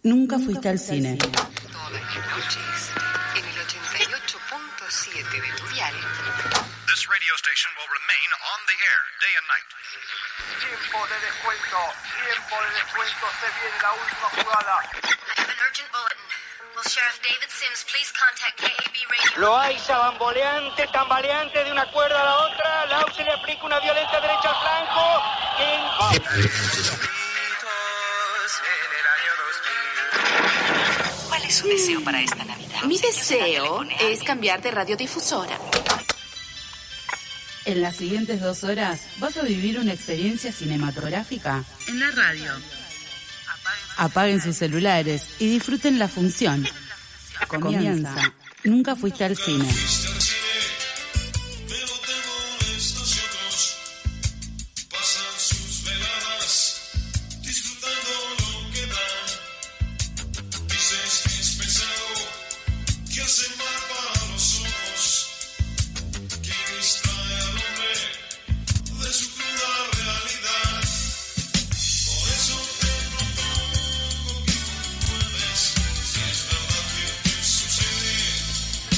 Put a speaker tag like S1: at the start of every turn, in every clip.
S1: Nunca fuiste al cine.
S2: Todas las noches, en el 88.7 de tu dial.
S3: This radio station will remain on the air day and night.
S4: Tiempo de descuento, se viene la última jugada.
S5: I have an urgent bulletin. Will Sheriff David Sims please contact KAB Radio?
S6: Lo hay tambaleante de una cuerda a la otra. Lausi le aplica una violenta derecha al flanco.
S2: ¿Cuál es su deseo para esta Navidad?
S7: Mi deseo es cambiar de radiodifusora.
S1: En las siguientes 2 horas vas a vivir una experiencia cinematográfica en la radio. Apaguen sus celulares y disfruten la función. Comienza. Nunca fuiste al cine.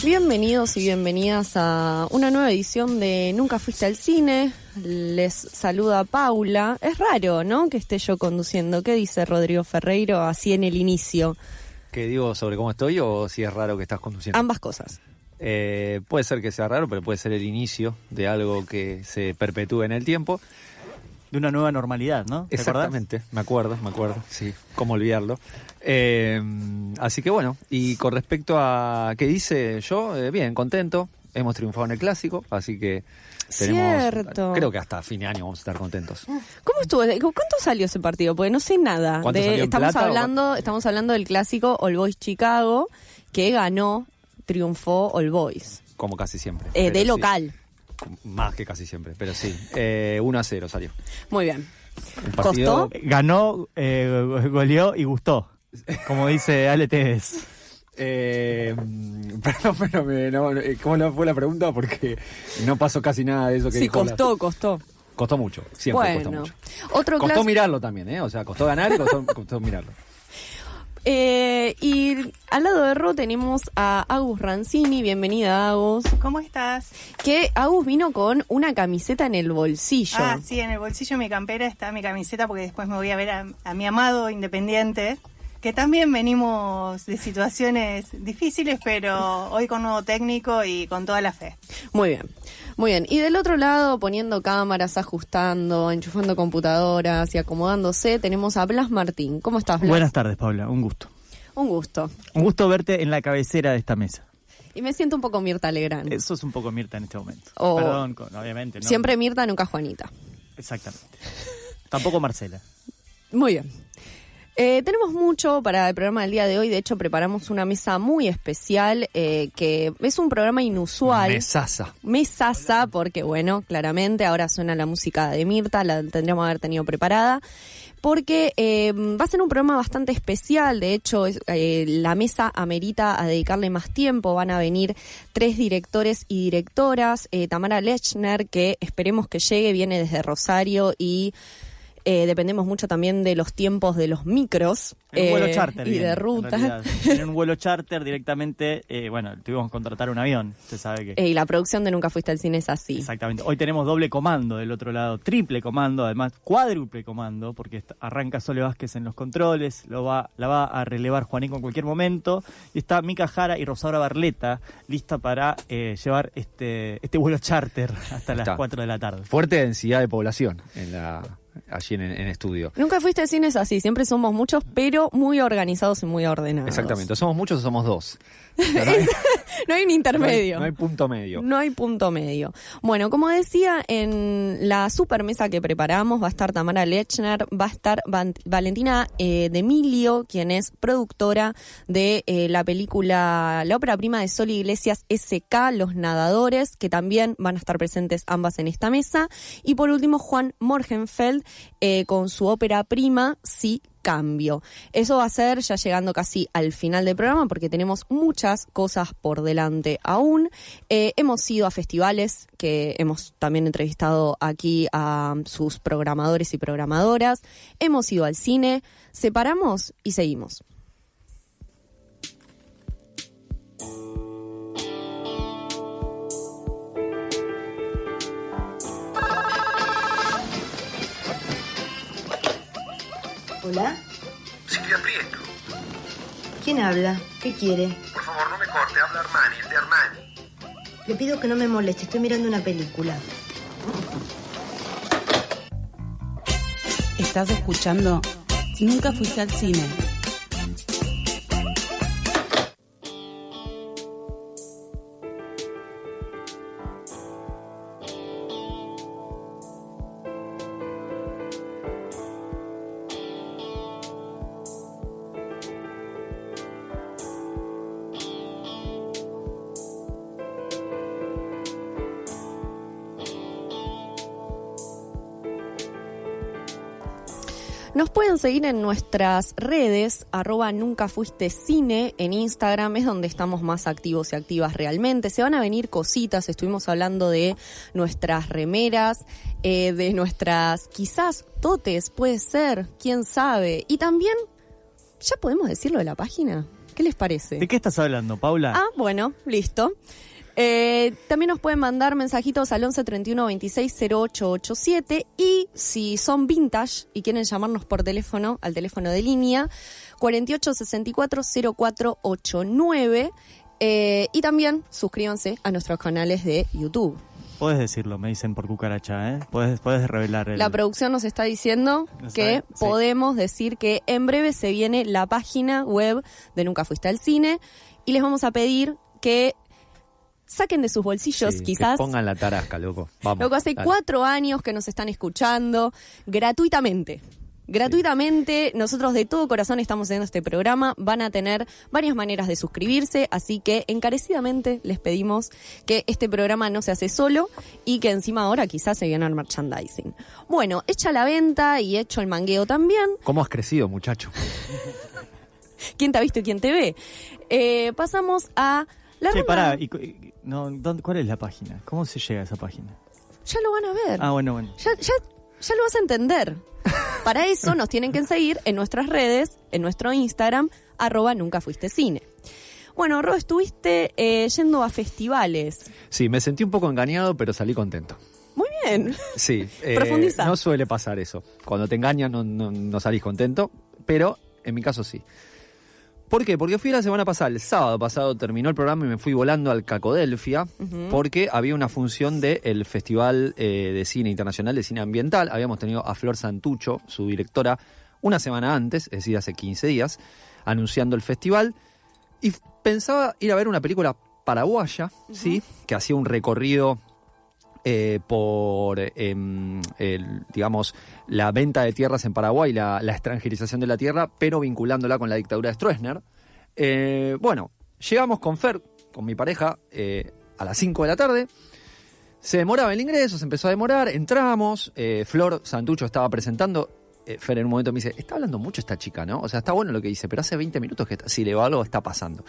S8: Bienvenidos y bienvenidas a una nueva edición de Nunca fuiste al cine. Les saluda Paula. Es raro, ¿no?, que esté yo conduciendo. ¿Qué dice Rodrigo Ferreiro así en el inicio?
S9: ¿Qué digo sobre cómo estoy o si es raro que estás conduciendo?
S8: Ambas cosas.
S9: Puede ser que sea raro, pero puede ser el inicio de algo que se perpetúe en el tiempo.
S10: De una nueva normalidad, ¿no? ¿Te
S9: Exactamente,
S10: acordás?
S9: me acuerdo, sí, cómo olvidarlo. Así que bueno, y con respecto a qué dice yo, bien, contento, hemos triunfado en el Clásico, así que tenemos,
S8: Cierto.
S9: creo que hasta fin de año vamos a estar contentos.
S8: ¿Cómo estuvo? ¿Cuánto salió ese partido? Porque no sé nada.
S9: ¿Cuánto salió en
S8: estamos
S9: plata,
S8: estamos hablando del clásico All Boys Chicago, que triunfó All Boys.
S9: Como casi siempre.
S8: De
S9: sí,
S8: local.
S9: más que casi siempre, pero sí. 1-0 salió.
S8: Muy bien.
S9: Un partido...
S8: ¿Costó?
S10: Ganó, goleó y gustó, como dice Ale Tevez.
S9: Perdón, pero ¿cómo no fue la pregunta? Porque no pasó casi nada de eso que
S8: Sí,
S9: dijo.
S8: costó.
S9: Costó mucho, siempre costó mucho.
S8: Otro
S9: Costó mirarlo también, o sea, costó ganar y costó mirarlo.
S8: Y al lado de Ro tenemos a Agus Rancini. Bienvenida, Agus.
S11: ¿Cómo estás?
S8: Que Agus vino con una camiseta en el bolsillo.
S11: Ah, sí, en el bolsillo de mi campera está mi camiseta porque después me voy a ver a mi amado Independiente, que también venimos de situaciones difíciles, pero hoy con nuevo técnico y con toda la fe.
S8: Muy bien. Y del otro lado, poniendo cámaras, ajustando, enchufando computadoras y acomodándose, tenemos a Blas Martín. ¿Cómo estás, Blas?
S10: Buenas tardes, Paula, un gusto.
S8: Un gusto.
S10: Un gusto verte en la cabecera de esta mesa.
S8: Y me siento un poco Mirta Legrand.
S10: Eso es un poco Mirta en este momento.
S8: Oh.
S10: Perdón, obviamente. ¿no?
S8: Siempre Mirta, nunca Juanita.
S10: Exactamente. Tampoco Marcela.
S8: Muy bien. Tenemos mucho para el programa del día de hoy. De hecho, preparamos una mesa muy especial, que es un programa inusual. Mesaza, porque bueno, claramente ahora suena la música de Mirta, la tendríamos que haber tenido preparada. Porque va a ser un programa bastante especial. De hecho, la mesa amerita a dedicarle más tiempo. Van a venir 3 directores y directoras. Tamara Lechner, que esperemos que llegue, viene desde Rosario y... dependemos mucho también de los tiempos de los micros
S10: En un vuelo charter
S8: y de ruta.
S10: En un vuelo charter directamente, tuvimos que contratar un avión, usted sabe que...
S8: Y la producción de Nunca fuiste al cine es así.
S10: Exactamente. Hoy tenemos doble comando del otro lado, triple comando, además cuádruple comando, porque arranca Sole Vázquez en los controles, la va a relevar Juanico en cualquier momento, y está Mica Jara y Rosaura Barleta lista para llevar este vuelo charter hasta las 4 de la tarde.
S9: Fuerte densidad de población allí en estudio.
S8: Nunca fuiste al cine es así, siempre somos muchos, pero muy organizados y muy ordenados.
S9: Exactamente, somos muchos o somos 2.
S8: No hay un intermedio.
S9: No hay punto medio.
S8: No hay punto medio. Bueno, como decía, en la super mesa que preparamos va a estar Tamara Lechner, va a estar Valentina D'Emilio, quien es productora de la película, la ópera prima de Sol Iglesias, SK, Los Nadadores, que también van a estar presentes ambas en esta mesa. Y por último, Juan Morgenfeld, con su ópera prima, Sí, Cambio. Eso va a ser ya llegando casi al final del programa porque tenemos muchas cosas por delante aún. Hemos ido a festivales, que hemos también entrevistado aquí a sus programadores y programadoras. Hemos ido al cine, separamos y seguimos.
S12: ¿Hola?
S3: Silvia Prieto.
S12: ¿Quién habla? ¿Qué quiere?
S3: Por favor, no me corte. Habla Armani, el de Armani.
S12: Le pido que no me moleste, estoy mirando una película.
S1: Estás escuchando Nunca fuiste al cine.
S8: Nos pueden seguir en nuestras redes, @nuncafuistecine, en Instagram, es donde estamos más activos y activas realmente. Se van a venir cositas, estuvimos hablando de nuestras remeras, de nuestras, quizás, totes, puede ser, quién sabe. Y también, ¿ya podemos decirlo de la página? ¿Qué les parece?
S10: ¿De qué estás hablando, Paula?
S8: Ah, bueno, listo. También nos pueden mandar mensajitos al 11 31 26 0887 y si son vintage y quieren llamarnos por teléfono, al teléfono de línea 48 64 0489 y también suscríbanse a nuestros canales de YouTube.
S10: Puedes decirlo, me dicen por cucaracha, ¿eh? Puedes revelar
S8: La producción nos está diciendo que podemos decir que en breve se viene la página web de Nunca Fuiste al Cine y les vamos a pedir que saquen de sus bolsillos, quizás.
S9: Que pongan la tarasca, loco. Vamos.
S8: Loco, hace 4 años que nos están escuchando gratuitamente. Gratuitamente, nosotros de todo corazón estamos haciendo este programa. Van a tener varias maneras de suscribirse, así que encarecidamente les pedimos que este programa no se hace solo y que encima ahora quizás se viene al merchandising. Bueno, hecha la venta y hecho el mangueo también.
S9: ¿Cómo has crecido, muchacho?
S8: ¿Quién te ha visto y quién te ve? Pasamos a la
S10: Che,
S8: ronda.
S10: pará, ¿cuál es la página? ¿Cómo se llega a esa página?
S8: Ya lo van a ver.
S10: Ah, bueno.
S8: Ya lo vas a entender. Para eso nos tienen que seguir en nuestras redes, en nuestro Instagram, @nuncafuistecine. Bueno, Ro, estuviste yendo a festivales.
S9: Sí, me sentí un poco engañado, pero salí contento.
S8: Muy bien.
S9: Sí.
S8: Profundiza.
S9: No suele pasar eso. Cuando te engañan no salís contento, pero en mi caso sí. ¿Por qué? Porque fui la semana pasada, el sábado pasado terminó el programa y me fui volando al Cacodelfia, porque había una función del Festival de Cine Internacional de Cine Ambiental. Habíamos tenido a Flor Santucho, su directora, una semana antes, es decir, hace 15 días, anunciando el festival. Y pensaba ir a ver una película paraguaya, ¿sí? Que hacía un recorrido por, digamos, la venta de tierras en Paraguay, la extranjerización de la tierra, pero vinculándola con la dictadura de Stroessner. Bueno, llegamos con Fer, con mi pareja, a las 5 de la tarde. Se demoraba el ingreso, se empezó a demorar, entramos, Flor Santucho estaba presentando. Fer en un momento me dice, está hablando mucho esta chica, ¿no? O sea, está bueno lo que dice, pero hace 20 minutos que si le va algo está pasando.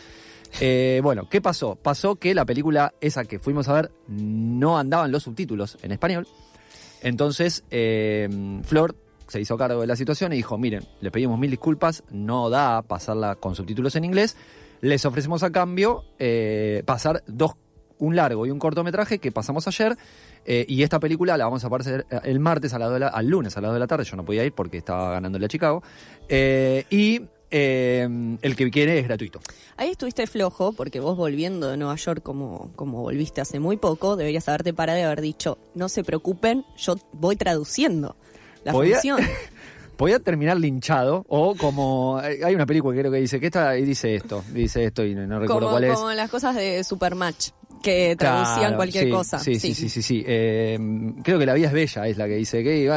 S9: Bueno, ¿qué pasó? Pasó que la película esa que fuimos a ver no andaban los subtítulos en español. Entonces, Flor se hizo cargo de la situación y dijo, miren, le pedimos 1000 disculpas, no da pasarla con subtítulos en inglés. Les ofrecemos a cambio pasar un largo y un cortometraje que pasamos ayer. Y esta película la vamos a pasar el martes al lunes a las 2 de la tarde. Yo no podía ir porque estaba ganándole a Chicago. El que quiere es gratuito.
S8: Ahí estuviste flojo, porque vos volviendo de Nueva York como volviste hace muy poco, deberías haberte parado y haber dicho, no se preocupen, yo voy traduciendo la función.
S9: Podía terminar linchado, o como hay una película que creo que dice que esta y dice esto y no recuerdo cuál es.
S8: Como las cosas de Supermatch, que traducían cualquier cosa.
S9: Sí. Creo que La vida es bella es la que dice que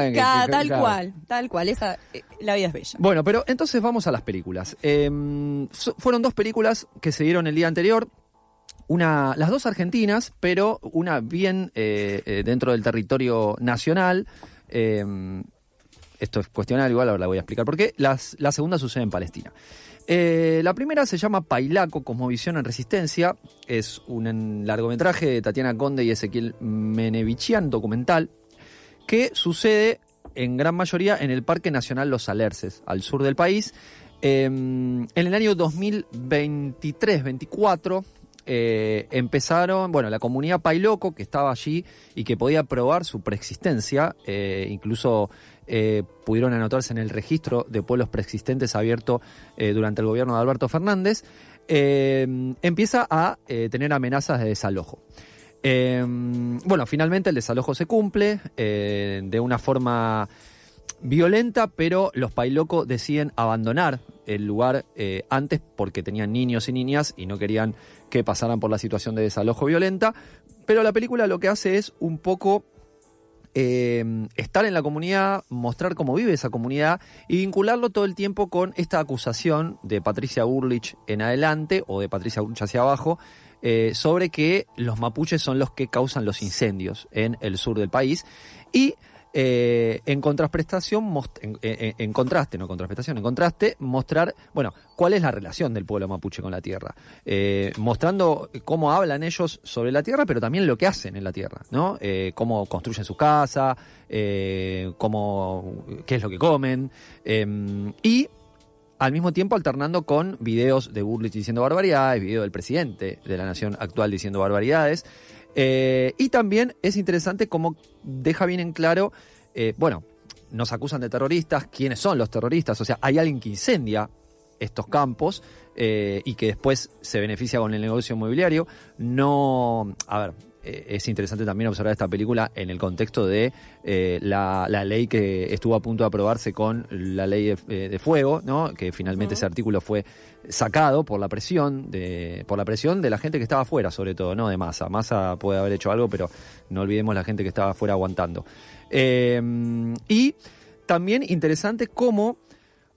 S8: tal cual, esa La vida es bella.
S9: Bueno, pero entonces vamos a las películas. Fueron 2 películas que se dieron el día anterior. Las 2 argentinas, pero una bien dentro del territorio nacional. Esto es cuestionable, igual ahora la voy a explicar por qué. La segunda sucede en Palestina. La primera se llama Pailaco, Cosmovisión en Resistencia. Es un largometraje de Tatiana Conde y Ezequiel Menevichian, documental, que sucede en gran mayoría en el Parque Nacional Los Alerces, al sur del país. En el año 2023-24 empezaron, la comunidad Pailoco, que estaba allí y que podía probar su preexistencia, incluso pudieron anotarse en el registro de pueblos preexistentes abierto durante el gobierno de Alberto Fernández, empieza a tener amenazas de desalojo. Bueno, finalmente el desalojo se cumple de una forma violenta, pero los Pailoco deciden abandonar el lugar antes porque tenían niños y niñas y no querían que pasaran por la situación de desalojo violenta. Pero la película lo que hace es un poco estar en la comunidad, mostrar cómo vive esa comunidad y vincularlo todo el tiempo con esta acusación de Patricia Bullrich en adelante o de Patricia Bullrich hacia abajo, sobre que los mapuches son los que causan los incendios en el sur del país. Y en contraste, mostrar, bueno, cuál es la relación del pueblo mapuche con la tierra, mostrando cómo hablan ellos sobre la tierra, pero también lo que hacen en la tierra, ¿no? Cómo construyen su casa, qué es lo que comen, y al mismo tiempo alternando con videos de Bullrich diciendo barbaridades, video del presidente de la nación actual diciendo barbaridades. Y también es interesante cómo deja bien en claro, bueno, nos acusan de terroristas, ¿quiénes son los terroristas? O sea, hay alguien que incendia estos campos y que después se beneficia con el negocio inmobiliario. No, a ver, es interesante también observar esta película en el contexto de la ley que estuvo a punto de aprobarse con la ley de fuego, ¿no? Que finalmente ese artículo fue sacado por la presión de la gente que estaba afuera, sobre todo, no de Massa. Massa puede haber hecho algo, pero no olvidemos la gente que estaba afuera aguantando. Y también interesante cómo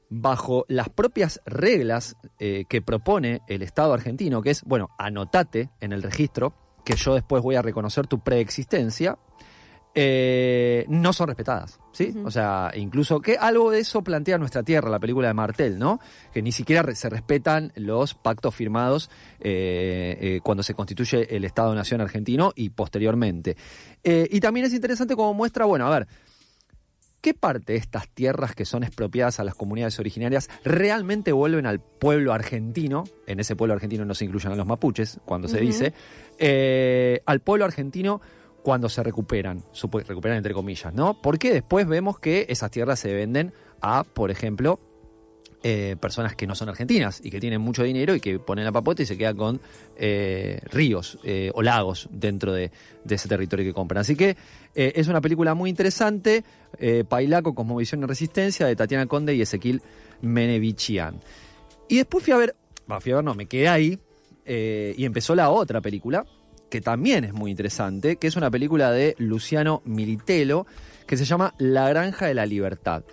S9: bajo las propias reglas que propone el Estado argentino, que es, bueno, anotate en el registro que yo después voy a reconocer tu preexistencia, no son respetadas, ¿sí? O sea, incluso que algo de eso plantea Nuestra Tierra, la película de Martel, ¿no? Que ni siquiera se respetan los pactos firmados cuando se constituye el Estado-Nación argentino y posteriormente. Y también es interesante como muestra, bueno, a ver, ¿qué parte de estas tierras que son expropiadas a las comunidades originarias realmente vuelven al pueblo argentino? En ese pueblo argentino no se incluyen a los mapuches, cuando se dice, al pueblo argentino cuando se recuperan entre comillas, ¿no? Porque después vemos que esas tierras se venden a, por ejemplo, personas que no son argentinas y que tienen mucho dinero y que ponen la papota y se quedan con ríos o lagos dentro de ese territorio que compran. Así que es una película muy interesante, Pailaco, Cosmovisión y Resistencia, de Tatiana Conde y Ezequiel Menevichian. Y después me quedé ahí y empezó la otra película, que también es muy interesante, que es una película de Luciano Militello, que se llama La Granja de la Libertad.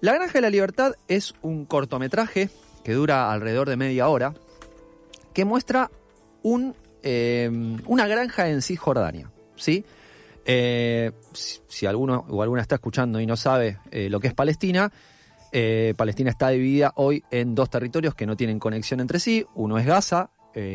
S9: La Granja de la Libertad es un cortometraje que dura alrededor de media hora, que muestra una granja en Cisjordania, ¿sí? Si alguno o alguna está escuchando y no sabe lo que es Palestina, Palestina está dividida hoy en dos territorios que no tienen conexión entre sí. Uno es Gaza,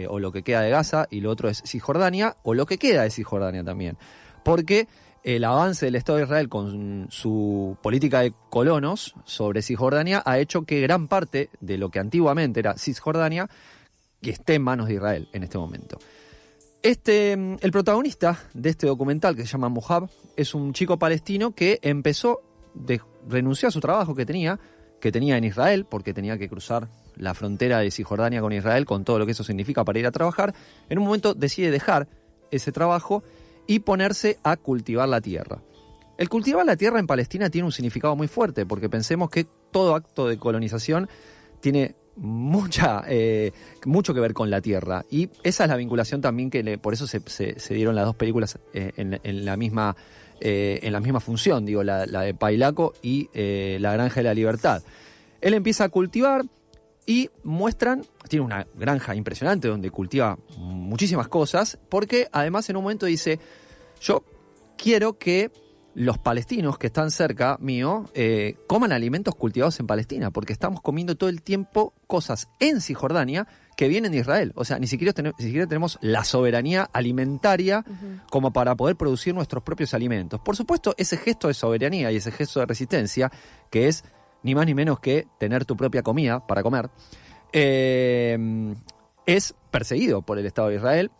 S9: o lo que queda de Gaza, y lo otro es Cisjordania, o lo que queda de Cisjordania también. Porque el avance del Estado de Israel con su política de colonos sobre Cisjordania ha hecho que gran parte de lo que antiguamente era Cisjordania que esté en manos de Israel en este momento. El protagonista de este documental, que se llama Muhab, es un chico palestino que renunció a su trabajo que tenía en Israel, porque tenía que cruzar la frontera de Cisjordania con Israel, con todo lo que eso significa para ir a trabajar. En un momento decide dejar ese trabajo y ponerse a cultivar la tierra. El cultivar la tierra en Palestina tiene un significado muy fuerte, porque pensemos que todo acto de colonización tiene mucho que ver con la tierra, y esa es la vinculación también por eso se dieron las dos películas en la misma función, digo, la de Pailaco y La Granja de la Libertad. Él empieza a cultivar y tiene una granja impresionante donde cultiva muchísimas cosas, porque además en un momento dice: yo quiero que los palestinos que están cerca mío coman alimentos cultivados en Palestina, porque estamos comiendo todo el tiempo cosas en Cisjordania que vienen de Israel. O sea, ni siquiera tenemos la soberanía alimentaria como para poder producir nuestros propios alimentos. Por supuesto, ese gesto de soberanía y ese gesto de resistencia, que es ni más ni menos que tener tu propia comida para comer, es perseguido por el Estado de Israel.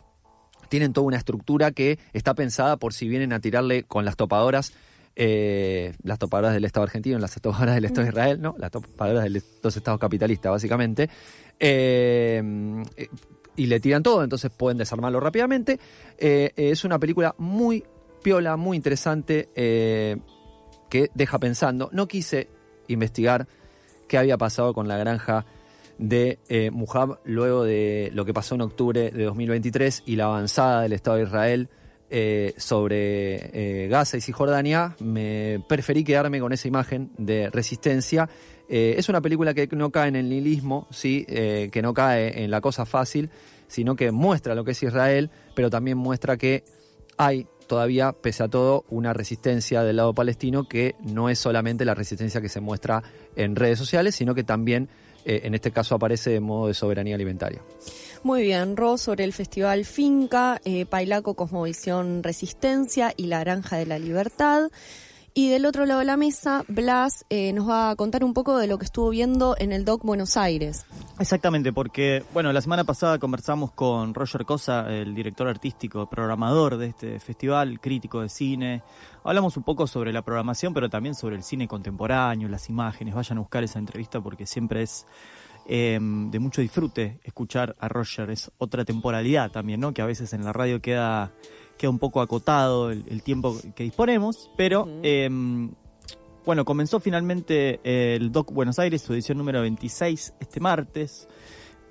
S9: Tienen toda una estructura que está pensada por si vienen a tirarle con las topadoras las topadoras del Estado argentino, las topadoras del Estado de Israel, ¿no? Las topadoras de los estados capitalistas, básicamente. Y le tiran todo, entonces pueden desarmarlo rápidamente. Es una película muy piola, muy interesante, que deja pensando. No quise investigar qué había pasado con la granja de Mujab luego de lo que pasó en octubre de 2023 y la avanzada del Estado de Israel sobre Gaza y Cisjordania. Me preferí quedarme con esa imagen de resistencia. Es una película que no cae en el nihilismo, ¿sí? Que no cae en la cosa fácil, sino que muestra lo que es Israel, pero también muestra que hay todavía, pese a todo, una resistencia del lado palestino que no es solamente la resistencia que se muestra en redes sociales, sino que también, en este caso, aparece de modo de soberanía alimentaria.
S8: Muy bien, Ro, sobre el Festival Finca, Pailaco, Cosmovisión, Resistencia y La Granja de la Libertad. Y del otro lado de la mesa, Blas nos va a contar un poco de lo que estuvo viendo en el DOC Buenos Aires.
S10: Exactamente, porque, bueno, la semana pasada conversamos con Roger Cosa, el director artístico, programador de este festival, crítico de cine. Hablamos un poco sobre la programación, pero también sobre el cine contemporáneo, las imágenes. Vayan a buscar esa entrevista porque siempre es de mucho disfrute escuchar a Roger. Es otra temporalidad también, ¿no? Que a veces en la radio queda un poco acotado el tiempo que disponemos, pero bueno, comenzó finalmente el DOC Buenos Aires, su edición número 26 este martes.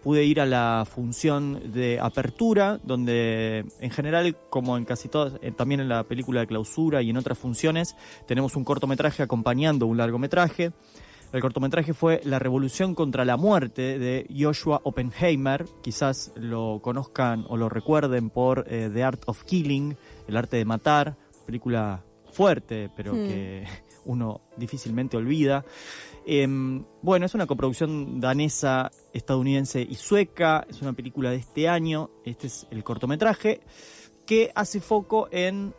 S10: Pude ir a la función de apertura, donde en general, como en casi todas, también en la película de clausura y en otras funciones, tenemos un cortometraje acompañando un largometraje. El cortometraje fue La Revolución contra la Muerte de Joshua Oppenheimer. Quizás lo conozcan o lo recuerden por The Art of Killing, El Arte de Matar, película fuerte, pero que uno difícilmente olvida. Bueno, es una coproducción danesa, estadounidense y sueca. Es una película de este año. Este es el cortometraje que hace foco en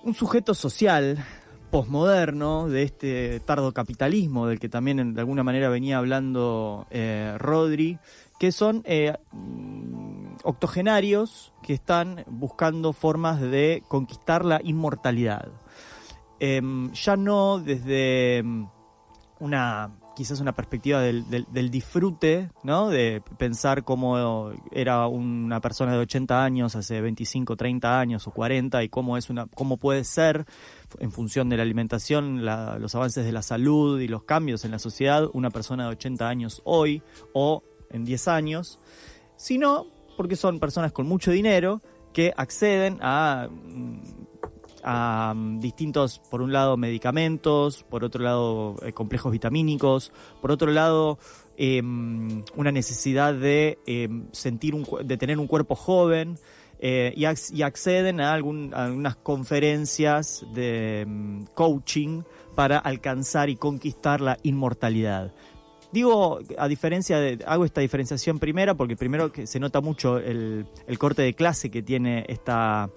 S10: un sujeto social posmoderno de este tardo capitalismo del que también de alguna manera venía hablando Rodri, que son octogenarios que están buscando formas de conquistar la inmortalidad. Ya no desde quizás una perspectiva del disfrute, ¿no? De pensar cómo era una persona de 80 años hace 25, 30 años o 40 y cómo puede ser, en función de la alimentación, los avances de la salud y los cambios en la sociedad, una persona de 80 años hoy o en 10 años, sino porque son personas con mucho dinero que acceden a distintos, por un lado, medicamentos, por otro lado, complejos vitamínicos, por otro lado, una necesidad de de tener un cuerpo joven, y acceden a algunas conferencias de coaching para alcanzar y conquistar la inmortalidad. Digo, hago esta diferenciación primera porque primero que se nota mucho el corte de clase que tiene esta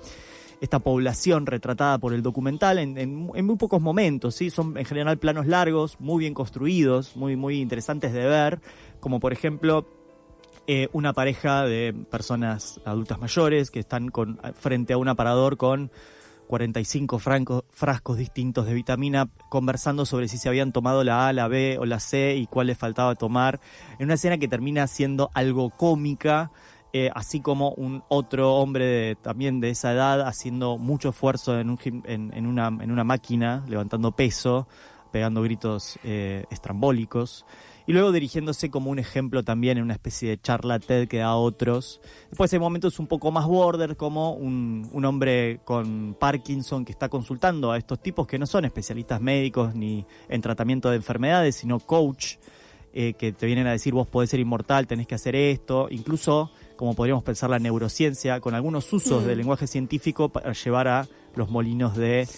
S10: población retratada por el documental en muy pocos momentos, ¿sí? Son en general planos largos, muy bien construidos, muy, muy interesantes de ver, como por ejemplo una pareja de personas adultas mayores que están frente a un aparador con 45 frascos distintos de vitamina, conversando sobre si se habían tomado la A, la B o la C y cuál les faltaba tomar, en una escena que termina siendo algo cómica, así como un otro hombre también de esa edad haciendo mucho esfuerzo en una máquina, levantando peso, pegando gritos estrambólicos, y luego dirigiéndose como un ejemplo también en una especie de charla TED que da a otros. Después hay momentos un poco más border, como un hombre con Parkinson que está consultando a estos tipos que no son especialistas médicos ni en tratamiento de enfermedades, sino coach, que te vienen a decir vos podés ser inmortal, tenés que hacer esto, incluso como podríamos pensar la neurociencia, con algunos usos del lenguaje científico para llevar a los molinos de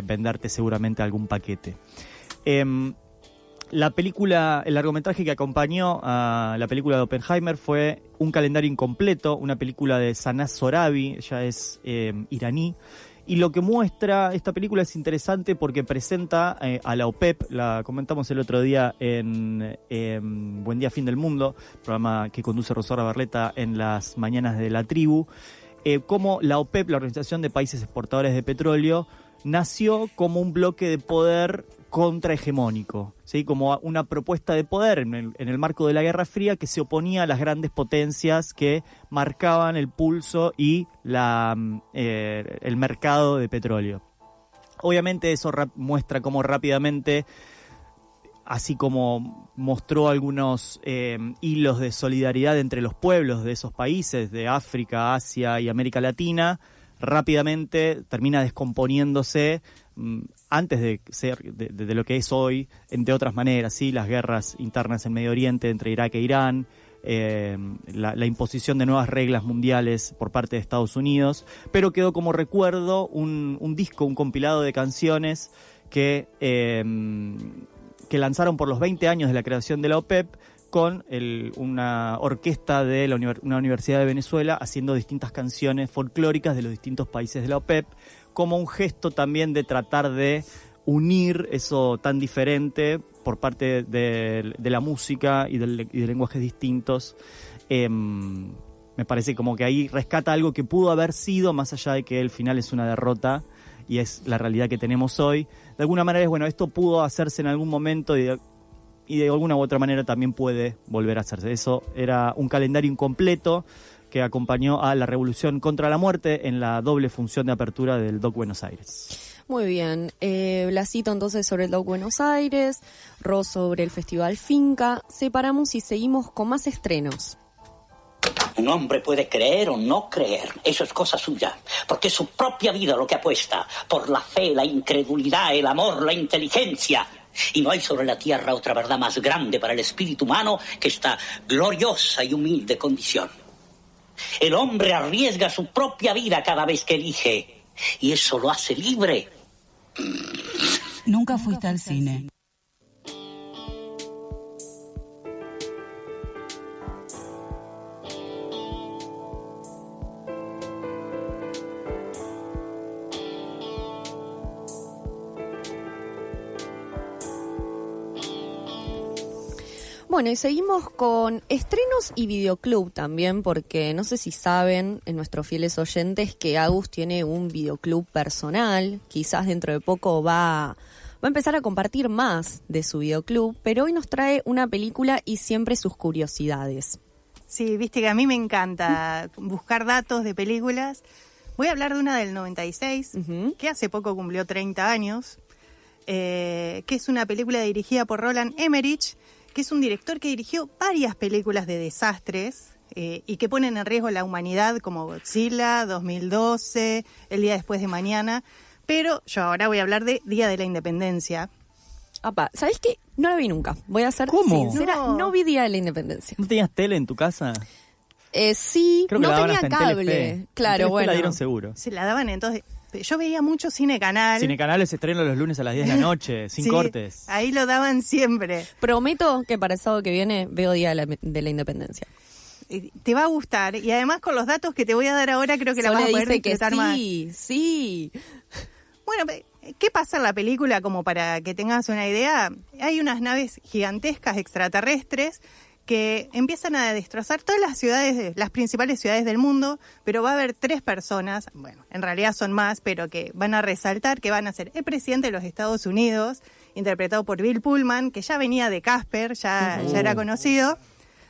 S10: venderte seguramente algún paquete. La película, el largometraje que acompañó a la película de Oppenheimer fue Un calendario incompleto, una película de Sanaz Sorabi, ella es iraní. Y lo que muestra esta película es interesante porque presenta a la OPEP, la comentamos el otro día en Buen Día Fin del Mundo, programa que conduce Rosaura Barleta en las mañanas de La Tribu. cómo la OPEP, la Organización de Países Exportadores de Petróleo, nació como un bloque de poder contrahegemónico, ¿sí? Como una propuesta de poder en el marco de la Guerra Fría que se oponía a las grandes potencias que marcaban el pulso y el mercado de petróleo. Obviamente eso muestra cómo rápidamente, así como mostró algunos hilos de solidaridad entre los pueblos de esos países, de África, Asia y América Latina, rápidamente termina descomponiéndose antes de ser de lo que es hoy, de otras maneras, ¿sí? Las guerras internas en Medio Oriente entre Irak e Irán, la imposición de nuevas reglas mundiales por parte de Estados Unidos, pero quedó como recuerdo un disco, un compilado de canciones que lanzaron por los 20 años de la creación de la OPEP, con una orquesta de una universidad de Venezuela haciendo distintas canciones folclóricas de los distintos países de la OPEP, como un gesto también de tratar de unir eso tan diferente por parte de la música y de lenguajes distintos. Me parece como que ahí rescata algo que pudo haber sido, más allá de que el final es una derrota y es la realidad que tenemos hoy. De alguna manera, bueno, esto pudo hacerse en algún momento y de alguna u otra manera también puede volver a hacerse. Eso era un calendario incompleto que acompañó a la Revolución contra la Muerte en la doble función de apertura del DOC Buenos Aires.
S8: Muy bien, Blasito entonces sobre el DOC Buenos Aires, Ro sobre el Festival Finca. Separamos y seguimos con más estrenos.
S13: Un hombre puede creer o no creer, eso es cosa suya, porque es su propia vida lo que apuesta, por la fe, la incredulidad, el amor, la inteligencia. Y no hay sobre la tierra otra verdad más grande para el espíritu humano que esta gloriosa y humilde condición. El hombre arriesga su propia vida cada vez que elige, y eso lo hace libre.
S1: Nunca fuiste al cine.
S8: Bueno, y seguimos con estrenos y videoclub también, porque no sé si saben, en nuestros fieles oyentes, que Agus tiene un videoclub personal. Quizás dentro de poco va a empezar a compartir más de su videoclub, pero hoy nos trae una película y siempre sus curiosidades.
S11: Sí, viste que a mí me encanta buscar datos de películas. Voy a hablar de una del 96, que hace poco cumplió 30 años, que es una película dirigida por Roland Emmerich, que es un director que dirigió varias películas de desastres y que ponen en riesgo la humanidad, como Godzilla, 2012, El día después de mañana. Pero yo ahora voy a hablar de Día de la Independencia.
S8: Apa, ¿sabés qué? No la vi nunca. Voy a ser sincera, no vi Día de la Independencia.
S10: ¿No tenías tele en tu casa?
S8: Sí,
S10: creo que
S8: no
S10: la daban
S8: tenía
S10: hasta en
S8: cable.
S10: Telefe.
S8: Claro,
S10: en Telefe
S8: bueno.
S10: la dieron seguro.
S11: Se la daban entonces. Yo veía mucho Cine Canal.
S10: Cine Canal se estrena los lunes a las 10 de la noche, sin
S11: Sí,
S10: cortes.
S11: Ahí lo daban siempre.
S8: Prometo que para el sábado que viene veo Día de la Independencia.
S11: Te va a gustar. Y además con los datos que te voy a dar ahora creo que la vas a poder disfrutar más.
S8: Sí.
S11: Bueno, ¿qué pasa en la película? Como para que tengas una idea, hay unas naves gigantescas extraterrestres que empiezan a destrozar todas las ciudades, las principales ciudades del mundo, pero va a haber 3 personas, bueno, en realidad son más, pero que van a resaltar que van a ser el presidente de los Estados Unidos, interpretado por Bill Pullman, que ya venía de Casper, ya era conocido.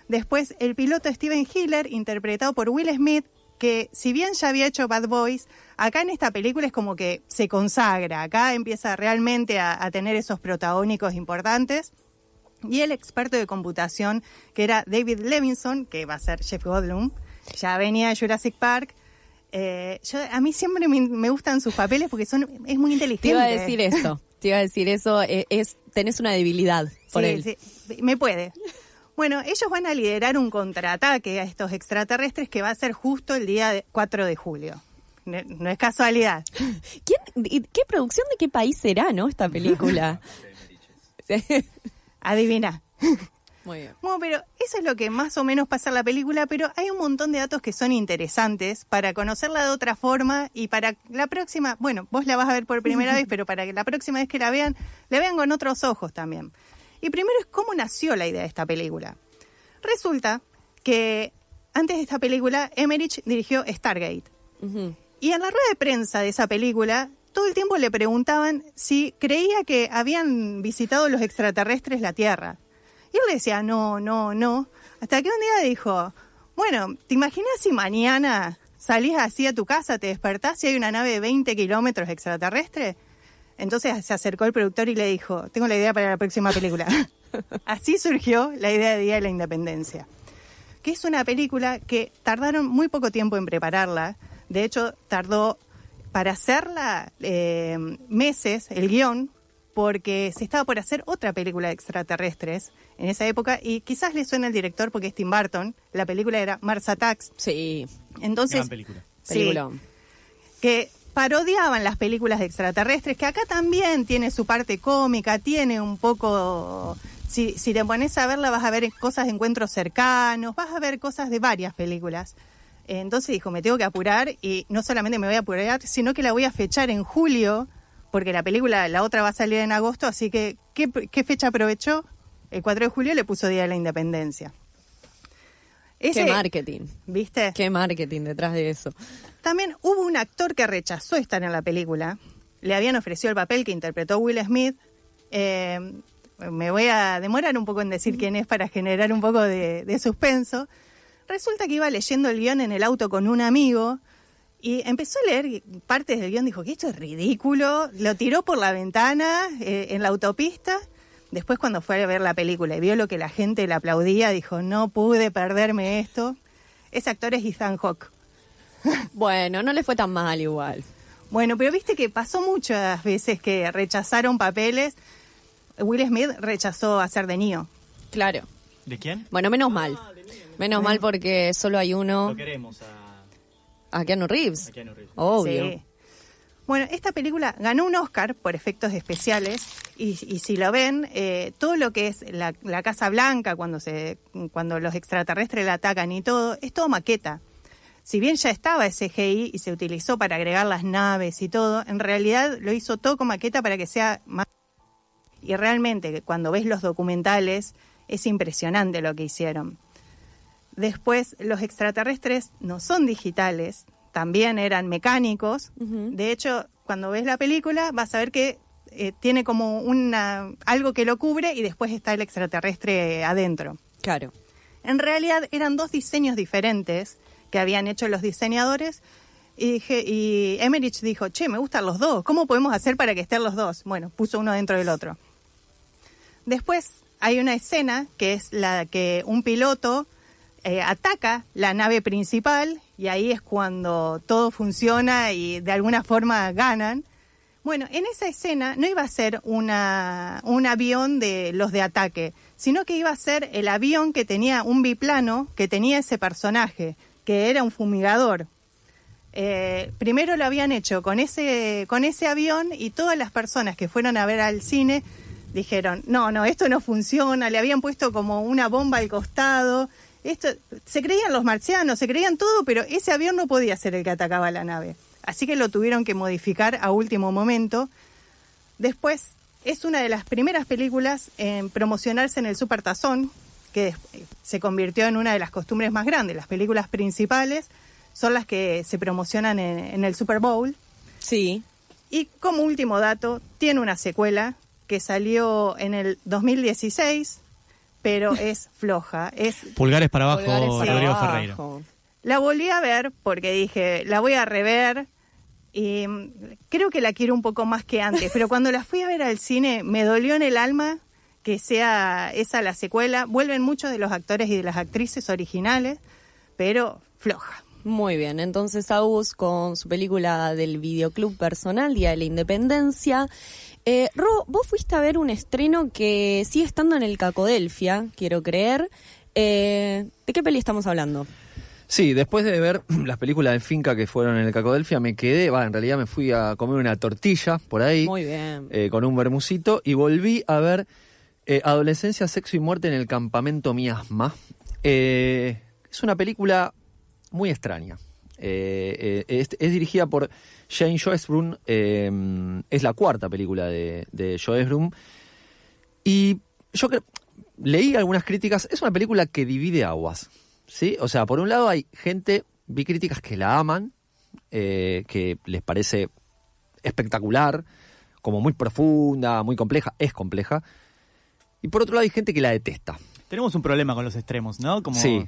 S11: Después el piloto Steven Hiller, interpretado por Will Smith, que si bien ya había hecho Bad Boys, acá en esta película es como que se consagra, acá empieza realmente a tener esos protagónicos importantes. Y el experto de computación, que era David Levinson, que va a ser Jeff Goldblum, ya venía de Jurassic Park. A mí siempre me gustan sus papeles porque es muy inteligente.
S8: Te iba a decir eso, tenés una debilidad por él.
S11: Sí, me puede. Bueno, ellos van a liderar un contraataque a estos extraterrestres que va a ser justo el día 4 de julio. No es casualidad.
S8: ¿Qué producción de qué país será, no, esta película?
S11: Adivina.
S8: Muy bien.
S11: Bueno, pero eso es lo que más o menos pasa en la película, pero hay un montón de datos que son interesantes para conocerla de otra forma y para la próxima, bueno, vos la vas a ver por primera vez, pero para que la próxima vez que la vean con otros ojos también. Y primero es cómo nació la idea de esta película. Resulta que antes de esta película, Emmerich dirigió Stargate, Y en la rueda de prensa de esa película, todo el tiempo le preguntaban si creía que habían visitado los extraterrestres la Tierra. Y él le decía, no. Hasta que un día dijo, bueno, ¿te imaginas si mañana salís así a tu casa, te despertás y hay una nave de 20 kilómetros extraterrestre? Entonces se acercó el productor y le dijo, tengo la idea para la próxima película. Así surgió la idea de Día de la Independencia, que es una película que tardaron muy poco tiempo en prepararla. De hecho, tardó para hacerla meses el guión, porque se estaba por hacer otra película de extraterrestres en esa época, y quizás le suena el director porque es Tim Burton. La película era Mars Attacks.
S8: Sí.
S11: Entonces,
S10: gran película.
S11: Sí,
S8: Peliculón.
S11: que parodiaban las películas de extraterrestres, que acá también tiene su parte cómica, tiene un poco... Si te pones a verla vas a ver cosas de encuentros cercanos, vas a ver cosas de varias películas. Entonces dijo, me tengo que apurar, y no solamente me voy a apurar, sino que la voy a fechar en julio, porque la otra va a salir en agosto, así que ¿qué fecha aprovechó? El 4 de julio le puso Día de la Independencia.
S8: Qué marketing.
S11: ¿Viste?
S8: Qué marketing detrás de eso.
S11: También hubo un actor que rechazó estar en la película. Le habían ofrecido el papel que interpretó Will Smith. Me voy a demorar un poco en decir quién es para generar un poco de suspenso. Resulta que iba leyendo el guión en el auto con un amigo y empezó a leer partes del guión. Dijo que esto es ridículo. Lo tiró por la ventana en la autopista. Después, cuando fue a ver la película y vio lo que la gente le aplaudía, dijo, no pude perderme esto. Ese actor es Ethan Hawke.
S8: Bueno, no le fue tan mal igual.
S11: Bueno, pero viste que pasó muchas veces que rechazaron papeles. Will Smith rechazó hacer de Neo.
S8: Claro.
S10: ¿De quién?
S8: Bueno, menos mal. Menos mal porque solo hay uno.
S10: Lo queremos
S8: a Keanu Reeves.
S10: A Keanu Reeves.
S8: Obvio.
S11: Sí. Bueno, esta película ganó un Oscar por efectos especiales y si lo ven, todo lo que es la Casa Blanca, cuando los extraterrestres la atacan y todo, es todo maqueta. Si bien ya estaba CGI y se utilizó para agregar las naves y todo, en realidad lo hizo todo con maqueta para que sea más... Y realmente, cuando ves los documentales, es impresionante lo que hicieron. Después, los extraterrestres no son digitales, también eran mecánicos. De hecho, cuando ves la película vas a ver que tiene como algo que lo cubre y después está el extraterrestre adentro.
S8: Claro.
S11: En realidad eran dos diseños diferentes que habían hecho los diseñadores y Emmerich dijo, me gustan los dos, ¿cómo podemos hacer para que estén los dos? Bueno, puso uno dentro del otro. Después hay una escena que es la que un piloto ataca la nave principal y ahí es cuando todo funciona y de alguna forma ganan. Bueno, en esa escena no iba a ser un avión de los de ataque, sino que iba a ser el avión que tenía un biplano, que tenía ese personaje, que era un fumigador. Primero lo habían hecho con ese avión y todas las personas que fueron a ver al cine dijeron, no, esto no funciona, le habían puesto como una bomba al costado. Se creían los marcianos, se creían todo, pero ese avión no podía ser el que atacaba la nave. Así que lo tuvieron que modificar a último momento. Después, es una de las primeras películas en promocionarse en el Supertazón, que se convirtió en una de las costumbres más grandes. Las películas principales son las que se promocionan en el Super Bowl.
S8: Sí.
S11: Y como último dato, tiene una secuela que salió en el 2016, pero es floja.
S10: Pulgares para abajo,
S8: Rodrigo
S10: Ferreira.
S11: La volví a ver porque dije, la voy a rever y creo que la quiero un poco más que antes, pero cuando la fui a ver al cine me dolió en el alma que sea esa la secuela. Vuelven muchos de los actores y de las actrices originales, pero floja.
S8: Muy bien, entonces Agus con su película del videoclub personal, Día de la Independencia. Ro, vos fuiste a ver un estreno que sigue estando en el Cacodelfia, quiero creer. ¿De qué peli estamos hablando?
S9: Sí, después de ver las películas de Finca que fueron en el Cacodelfia, en realidad me fui a comer una tortilla por ahí.
S8: Muy bien.
S9: Con un bermucito y volví a ver Adolescencia, Sexo y Muerte en el Campamento Miasma. Es una película muy extraña. Es dirigida por Jane Joesbrun. Es la cuarta película de Joesbrun. Y yo leí algunas críticas. Es una película que divide aguas, ¿sí? O sea, por un lado vi críticas que la aman que les parece espectacular, como muy profunda, muy compleja, es compleja. Y por otro lado hay gente que la detesta.
S10: Tenemos un problema con los extremos, ¿no? Como
S9: sí.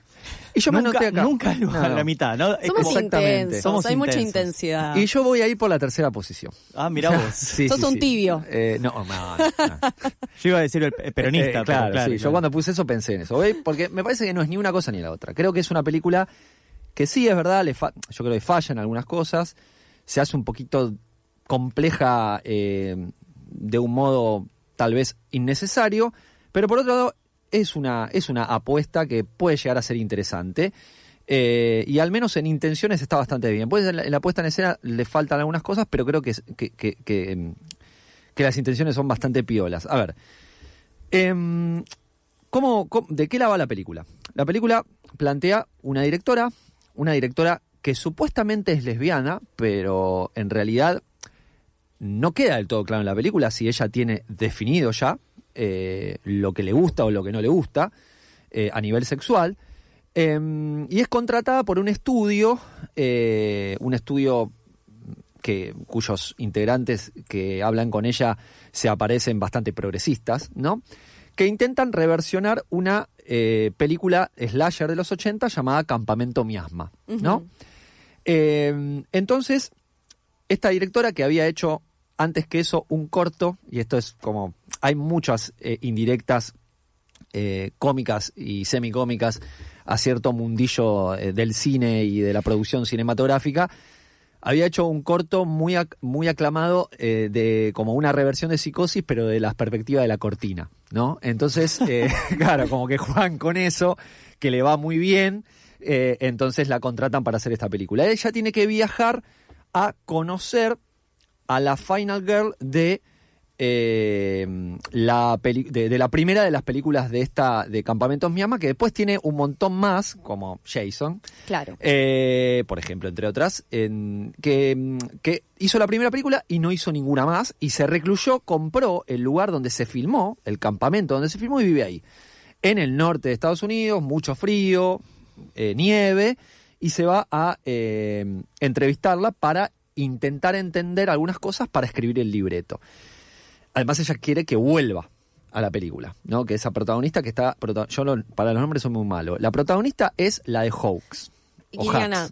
S9: Y yo me noté acá.
S10: Nunca a la mitad, ¿no?
S8: Somos intensos, hay mucha intensidad.
S9: Y yo voy a ir por la tercera posición.
S10: Ah, mirá vos.
S9: Sí,
S8: sos un tibio.
S9: No.
S10: Yo iba a decir el peronista.
S9: Claro. Yo cuando puse eso pensé en eso, ¿ves? Porque me parece que no es ni una cosa ni la otra. Creo que es una película que sí, es verdad, yo creo que falla en algunas cosas. Se hace un poquito compleja de un modo tal vez innecesario, pero por otro lado es una apuesta que puede llegar a ser interesante, y al menos en intenciones está bastante bien. Pues en la puesta en escena le faltan algunas cosas, pero creo que las intenciones son bastante piolas. A ver, ¿de qué la va la película? La película plantea una directora que supuestamente es lesbiana, pero en realidad no queda del todo claro en la película si ella tiene definido ya lo que le gusta o lo que no le gusta a nivel sexual, y es contratada por un estudio cuyos integrantes que hablan con ella se aparecen bastante progresistas, ¿no? Que intentan reversionar una película slasher de los 80 llamada Campamento Miasma, ¿no? Entonces, esta directora que había hecho antes que eso un corto, y esto es como, hay muchas indirectas cómicas y semicómicas a cierto mundillo del cine y de la producción cinematográfica, había hecho un corto muy aclamado de como una reversión de Psicosis, pero de la perspectiva de la cortina, ¿no? Entonces, claro, como que juegan con eso, que le va muy bien, entonces la contratan para hacer esta película. Ella tiene que viajar a conocer a la Final Girl de la primera de las películas de Campamentos Miasma, que después tiene un montón más, como Jason.
S8: Claro.
S9: Por ejemplo, entre otras, que hizo la primera película y no hizo ninguna más, y se recluyó, compró el lugar donde se filmó, el campamento donde se filmó, y vive ahí. En el norte de Estados Unidos, mucho frío, nieve, y se va a entrevistarla para intentar entender algunas cosas para escribir el libreto. Además, ella quiere que vuelva a la película, ¿no? Que esa protagonista que está... para los nombres soy muy malo. La protagonista es la de Hawks.
S8: Gilliana.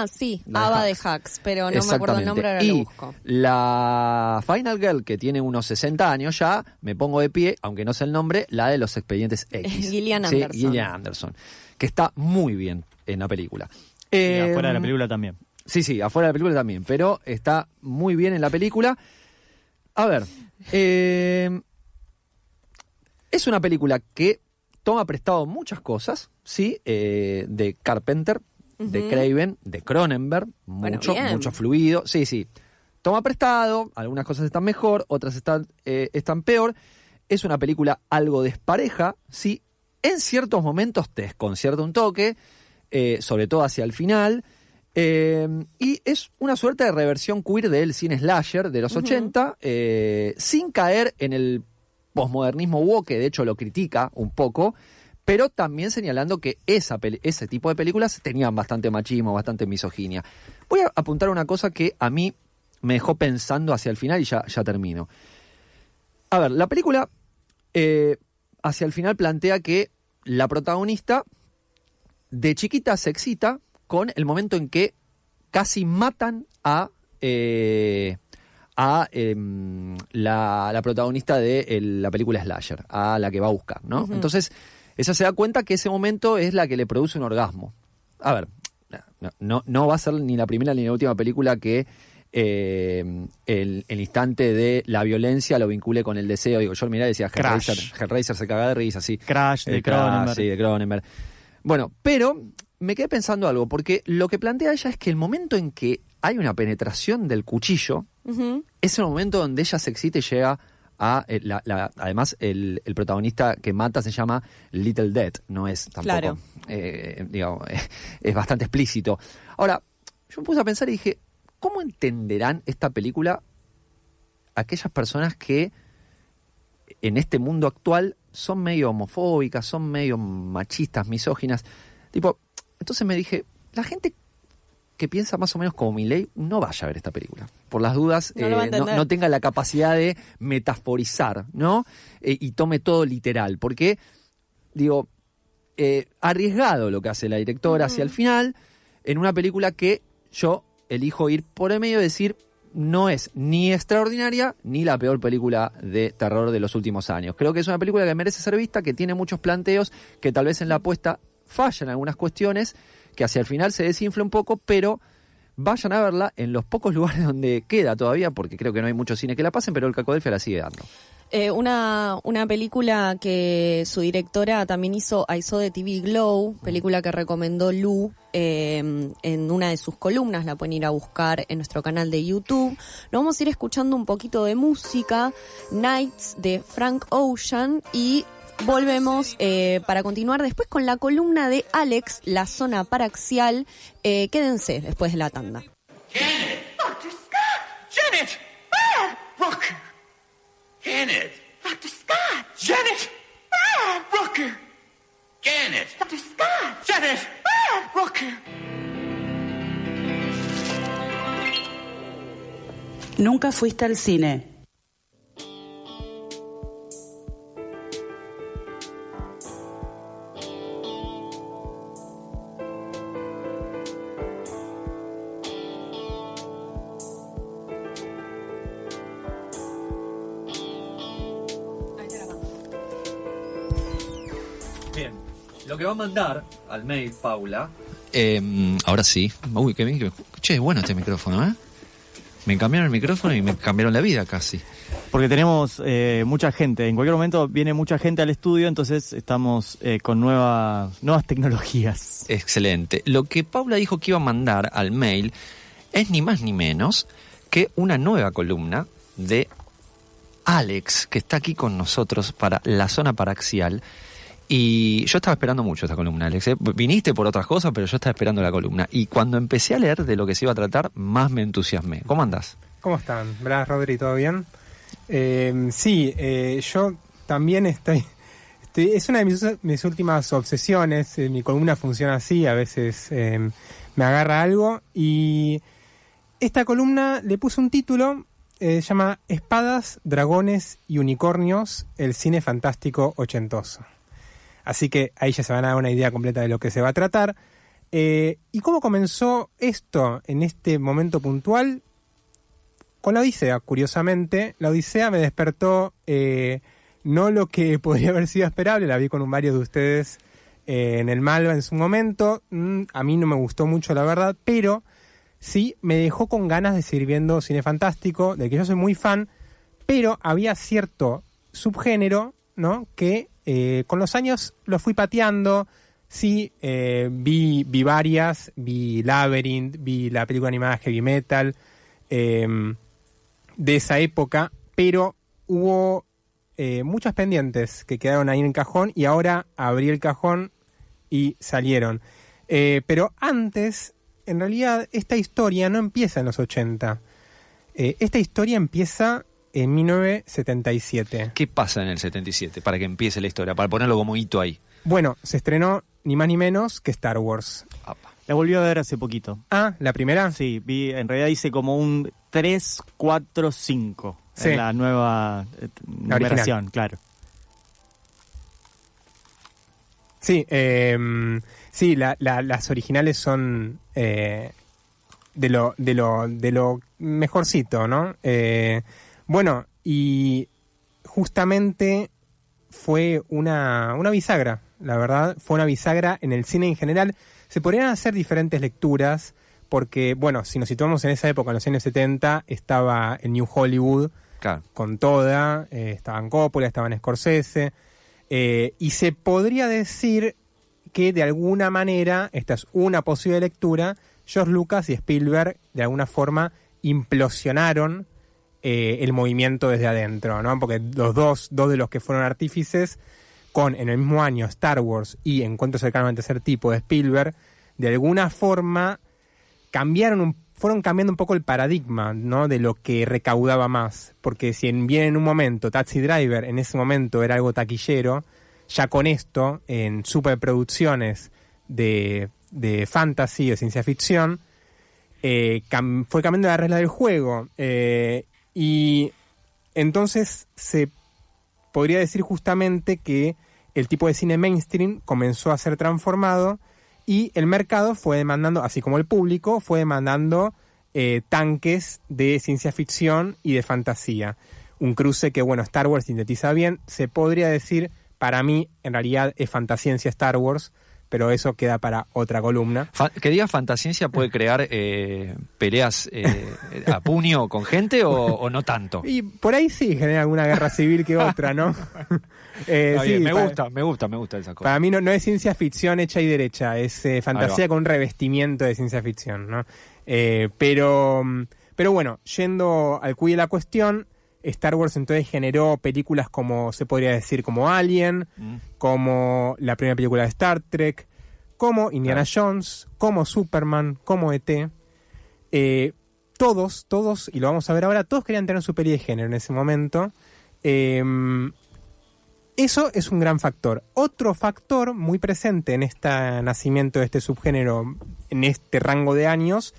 S8: Sí, Ava de Hawks, pero no me acuerdo el nombre, ahora lo busco.
S9: La Final Girl, que tiene unos 60 años ya, me pongo de pie, aunque no sé el nombre, la de los Expedientes X.
S8: Gillian Anderson.
S9: Gillian Anderson, que está muy bien en la película.
S10: Y afuera de la película también.
S9: Sí, afuera de la película también, pero está muy bien en la película. A ver, es una película que toma prestado muchas cosas, ¿sí? De Carpenter, de Craven, de Cronenberg, mucho fluido. Sí. Toma prestado, algunas cosas están mejor, otras están peor. Es una película algo despareja, ¿sí? En ciertos momentos te desconcierta un toque, sobre todo hacia el final. Y es una suerte de reversión queer del cine slasher de los 80, sin caer en el posmodernismo woke, que de hecho lo critica un poco, pero también señalando que ese tipo de películas tenían bastante machismo, bastante misoginia. Voy a apuntar una cosa que a mí me dejó pensando hacia el final y ya termino. A ver, la película hacia el final plantea que la protagonista de chiquita se excita con el momento en que casi matan a la protagonista de la película Slasher, a la que va a buscar, ¿no? Entonces, ella se da cuenta que ese momento es la que le produce un orgasmo. A ver, no va a ser ni la primera ni la última película que el instante de la violencia lo vincule con el deseo. Digo, yo mirá y decía, Hellraiser se cagaba de risa, sí.
S10: Crash, de Cronenberg.
S9: Sí, de Cronenberg. Bueno, pero me quedé pensando algo, porque lo que plantea ella es que el momento en que hay una penetración del cuchillo, es el momento donde ella se excita y llega a... además, el protagonista que mata se llama Little Dead, no es tampoco...
S8: Claro.
S9: Es bastante explícito. Ahora, yo me puse a pensar y dije, ¿cómo entenderán esta película aquellas personas que en este mundo actual son medio homofóbicas, son medio machistas, misóginas? Tipo, entonces me dije, la gente que piensa más o menos como Milei no vaya a ver esta película. Por las dudas,
S8: No lo va a entender.
S9: no tenga la capacidad de metaforizar, ¿no? Y tome todo literal. Porque, digo, arriesgado lo que hace la directora hacia el final, en una película que yo elijo ir por el medio de decir, no es ni extraordinaria ni la peor película de terror de los últimos años. Creo que es una película que merece ser vista, que tiene muchos planteos, que tal vez en la apuesta fallan algunas cuestiones, que hacia el final se desinfla un poco, pero vayan a verla en los pocos lugares donde queda todavía, porque creo que no hay muchos cines que la pasen, pero el Cacodelfia la sigue dando.
S8: Una película que su directora también hizo, I Saw the TV Glow, película que recomendó Lu en una de sus columnas, la pueden ir a buscar en nuestro canal de YouTube. Nos vamos a ir escuchando un poquito de música, Nights de Frank Ocean, y volvemos para continuar después con la columna de Alex, La Zona Paraxial. Quédense después de la tanda.
S14: Dr. Scott! Janet! Brad! Rooker! Janet! Dr. Scott! Janet! Brad! Rooker! Janet! Dr. Scott! Janet! Brad! Rooker!
S1: Nunca fuiste al cine.
S9: Bien, lo que va a mandar al mail, Paula.
S15: Ahora sí. Uy, qué bien. Che, bueno este micrófono, ¿eh? Me cambiaron el micrófono y me cambiaron la vida casi.
S10: Porque tenemos mucha gente. En cualquier momento viene mucha gente al estudio, entonces estamos con nuevas tecnologías.
S15: Excelente. Lo que Paula dijo que iba a mandar al mail es ni más ni menos que una nueva columna de Alex, que está aquí con nosotros para La Zona Paraxial. Y yo estaba esperando mucho esta columna, Alex. Viniste por otras cosas, pero yo estaba esperando la columna. Y cuando empecé a leer de lo que se iba a tratar, más me entusiasmé. ¿Cómo andás?
S16: ¿Cómo están? Blas, Rodri, ¿todo bien? Yo también estoy... Es una de mis últimas obsesiones. Mi columna funciona así, a veces me agarra algo. Y esta columna le puse un título, se llama Espadas, Dragones y Unicornios, el cine fantástico ochentoso. Así que ahí ya se van a dar una idea completa de lo que se va a tratar. ¿Y cómo comenzó esto en este momento puntual? Con la Odisea, curiosamente. La Odisea me despertó no lo que podría haber sido esperable. La vi con varios de ustedes en el Malva en su momento. A mí no me gustó mucho, la verdad, pero sí me dejó con ganas de seguir viendo cine fantástico, del que yo soy muy fan, pero había cierto subgénero, ¿no?, que con los años lo fui pateando. Sí, vi varias, vi Labyrinth, vi la película animada Heavy Metal de esa época, pero hubo muchas pendientes que quedaron ahí en el cajón y ahora abrí el cajón y salieron. Pero antes, en realidad, esta historia no empieza en los 80. Esta historia empieza en 1977.
S15: ¿Qué pasa en el 77 para que empiece la historia? Para ponerlo como hito ahí.
S16: Bueno, se estrenó ni más ni menos que Star Wars.
S10: La volví a ver hace poquito.
S16: Ah, ¿la primera?
S10: Sí, en realidad hice como un 3, 4, 5
S16: sí,
S10: en la nueva numeración, claro.
S16: Sí, sí, las originales son de lo mejorcito, ¿no? Bueno, y justamente fue una bisagra, la verdad, fue una bisagra en el cine en general. Se podrían hacer diferentes lecturas, porque, bueno, si nos situamos en esa época, en los años 70, estaba el New Hollywood,
S15: claro,
S16: con toda, estaban Coppola, estaban Scorsese, y se podría decir que de alguna manera, esta es una posible lectura, George Lucas y Spielberg de alguna forma implosionaron el movimiento desde adentro, ¿no? Porque los dos de los que fueron artífices, con en el mismo año Star Wars y Encuentro cercano al tercer tipo de Spielberg, de alguna forma fueron cambiando un poco el paradigma, ¿no?, de lo que recaudaba más. Porque si bien en un momento Taxi Driver en ese momento era algo taquillero, ya con esto, en superproducciones de fantasy, de ciencia ficción, fue cambiando la regla del juego. Y entonces se podría decir justamente que el tipo de cine mainstream comenzó a ser transformado y el mercado fue demandando, así como el público, fue demandando tanques de ciencia ficción y de fantasía. Un cruce que, bueno, Star Wars sintetiza bien. Se podría decir, para mí, en realidad es fantasciencia Star Wars, pero eso queda para otra columna.
S15: Que diga fantasciencia puede crear peleas a puño con gente o no tanto.
S16: Y por ahí sí genera alguna guerra civil que otra, ¿no?
S15: Está bien,
S16: sí,
S15: me gusta esa cosa.
S16: Para mí no es ciencia ficción hecha y derecha, es fantasía con un revestimiento de ciencia ficción, ¿no? Pero bueno, yendo al cuid de la cuestión, Star Wars entonces generó películas como, se podría decir, como Alien, como la primera película de Star Trek, como Indiana Jones, como Superman, como E.T. Todos, y lo vamos a ver ahora, todos querían tener su peli de género en ese momento. Eso es un gran factor. Otro factor muy presente en este nacimiento de este subgénero, en este rango de años,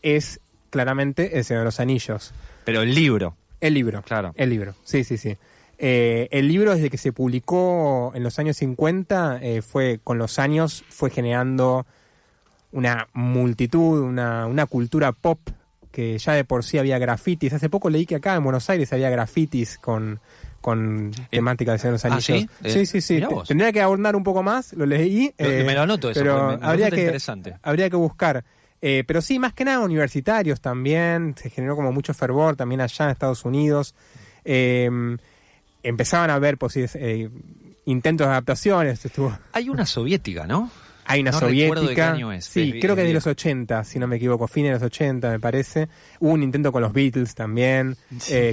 S16: es claramente El Señor de los Anillos.
S15: Pero el libro.
S16: El libro,
S15: claro.
S16: El libro, sí. El libro, desde que se publicó en los años 50, con los años fue generando una multitud, una cultura pop, que ya de por sí había grafitis. Hace poco leí que acá en Buenos Aires había grafitis con temática de Señor de los Anillos. Sí. Tendría que abordar un poco más, lo leí.
S15: Me lo anoto eso,
S16: pero
S15: me
S16: habría
S15: interesante.
S16: Habría que buscar. Pero sí, más que nada universitarios también, se generó como mucho fervor también allá en Estados Unidos. Empezaban a haber intentos de adaptaciones.
S15: Hay una soviética, ¿no?
S16: Hay una
S15: no
S16: soviética.
S15: Recuerdo de qué año es.
S16: Sí, creo que es de los 80, si no me equivoco, fines de los 80 me parece. Hubo un intento con los Beatles también,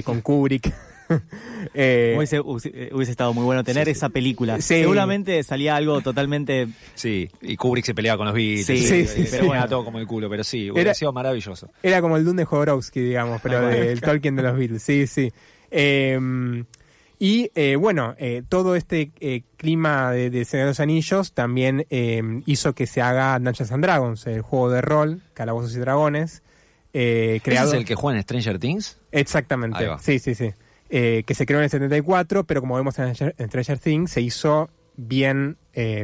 S16: con Kubrick.
S10: Hubiese estado muy bueno tener esa película.
S16: Sí.
S10: Seguramente salía algo totalmente...
S15: Sí, y Kubrick se peleaba con los Beatles.
S16: Sí,
S15: pero bueno, todo como el culo, pero sí, hubiera sido maravilloso.
S16: Era como el Dune de Jodorowsky, digamos, pero del Tolkien de los Beatles. Sí. Todo este clima de Señor de los Anillos también hizo que se haga Dungeons and Dragons, el juego de rol, Calabozos y Dragones.
S15: ¿Ese es el que juega en Stranger Things?
S16: Exactamente, sí. Que se creó en el 74, pero como vemos en Stranger Things, se hizo bien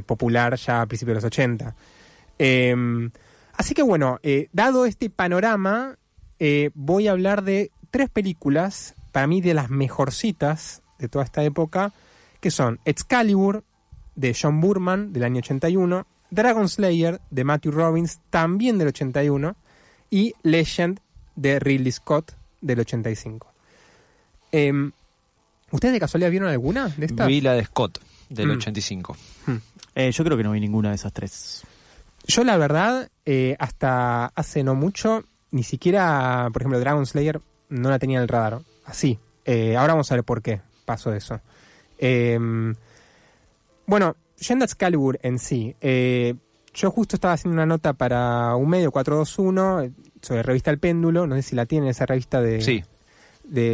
S16: popular ya a principios de los 80. Así que bueno, dado este panorama, voy a hablar de 3 películas, para mí de las mejorcitas de toda esta época, que son Excalibur, de John Boorman, del año 81, Dragon Slayer, de Matthew Robbins, también del 81, y Legend, de Ridley Scott, del 85. ¿Ustedes de casualidad vieron alguna de estas?
S15: Vi la de Scott, del 85.
S10: Yo creo que no vi ninguna de esas 3.
S16: Yo la verdad, hasta hace no mucho, ni siquiera, por ejemplo, Dragon Slayer no la tenía en el radar. Así. Ahora vamos a ver por qué pasó eso. Bueno, yendo a Excalibur en sí, yo justo estaba haciendo una nota para un medio 421 sobre revista El Péndulo, no sé si la tienen, esa revista de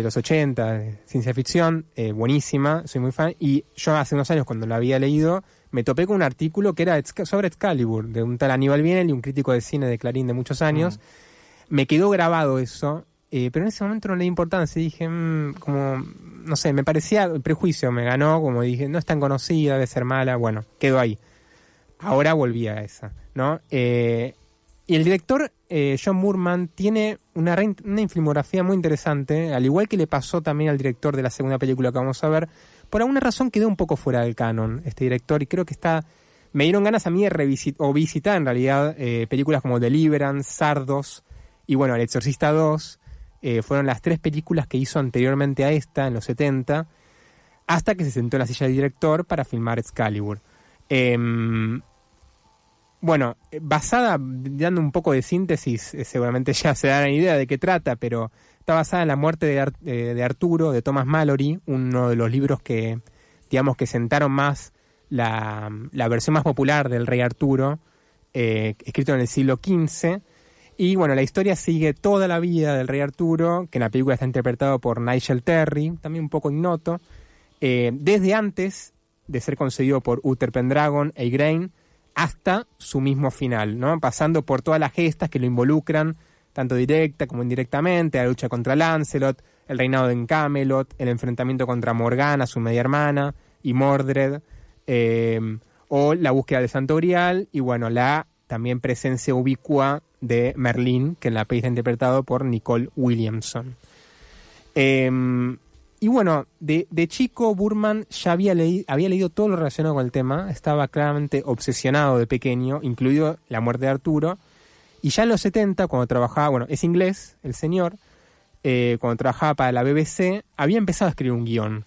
S16: los 80, de ciencia ficción, buenísima, soy muy fan, y yo hace unos años cuando la había leído me topé con un artículo que era sobre Excalibur, de un tal Aníbal Bienel, un crítico de cine de Clarín de muchos años. Me quedó grabado eso, pero en ese momento no le di importancia, dije, como, no sé, me parecía, el prejuicio me ganó, como dije, no es tan conocida, debe ser mala, bueno, quedó ahí. Ahora volví a esa, ¿no? Y el director, John Boorman, tiene una filmografía muy interesante, al igual que le pasó también al director de la segunda película que vamos a ver. Por alguna razón quedó un poco fuera del canon este director, y creo que me dieron ganas a mí de visitar en realidad películas como Deliverance, Sardos y bueno, El Exorcista 2. Fueron las 3 películas que hizo anteriormente a esta, en los 70, hasta que se sentó en la silla del director para filmar Excalibur. Bueno, dando un poco de síntesis, seguramente ya se darán idea de qué trata, pero está basada en la muerte de Arturo, de Thomas Malory, uno de los libros que, digamos, que sentaron más la versión más popular del rey Arturo, escrito en el siglo XV. Y bueno, la historia sigue toda la vida del rey Arturo, que en la película está interpretado por Nigel Terry, también un poco ignoto, desde antes de ser concedido por Uther Pendragon e Igraine, hasta su mismo final, ¿no? Pasando por todas las gestas que lo involucran, tanto directa como indirectamente, la lucha contra Lancelot, el reinado en Camelot, el enfrentamiento contra Morgana, su media hermana, y Mordred, o la búsqueda del Santo Grial, y bueno, la también presencia ubicua de Merlín, que en la peli está interpretado por Nicole Williamson. Y bueno, de chico Burman ya había leído todo lo relacionado con el tema, estaba claramente obsesionado de pequeño, incluido la muerte de Arturo, y ya en los 70, cuando trabajaba, bueno, es inglés el señor, cuando trabajaba para la BBC, había empezado a escribir un guión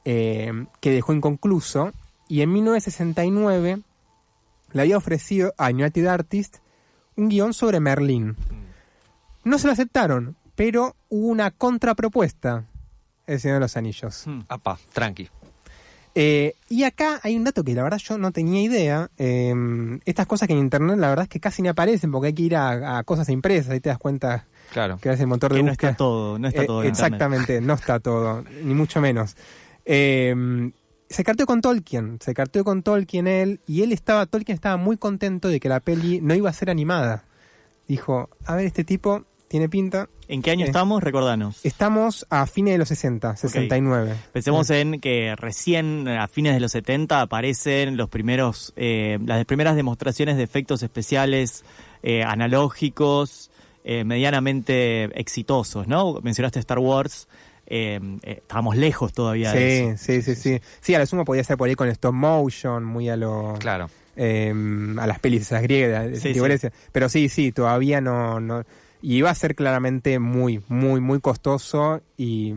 S16: que dejó inconcluso, y en 1969 le había ofrecido a United Artists un guión sobre Merlín. No se lo aceptaron, pero hubo una contrapropuesta. El Señor de los Anillos.
S15: Apa, tranqui.
S16: Y acá hay un dato que la verdad yo no tenía idea. Estas cosas que en internet la verdad es que casi ni aparecen porque hay que ir a cosas impresas. Ahí te das cuenta que es el motor de búsqueda.
S10: No está todo en
S16: exactamente, internet. No está todo, ni mucho menos. Se carteó con Tolkien él, y Tolkien estaba muy contento de que la peli no iba a ser animada. Dijo, a ver, este tipo tiene pinta.
S10: ¿En qué año estamos? Recordanos.
S16: Estamos a fines de los 60, 69.
S10: Pensemos en que recién a fines de los 70 aparecen las primeras demostraciones de efectos especiales analógicos medianamente exitosos, ¿no? Mencionaste Star Wars. Estábamos lejos todavía de eso.
S16: Sí, a lo sumo podía ser por ahí con stop motion, muy a lo...
S15: Claro.
S16: A las pelis esas griegas de Grecia. Pero sí, todavía no. Y iba a ser claramente muy, muy, muy costoso y,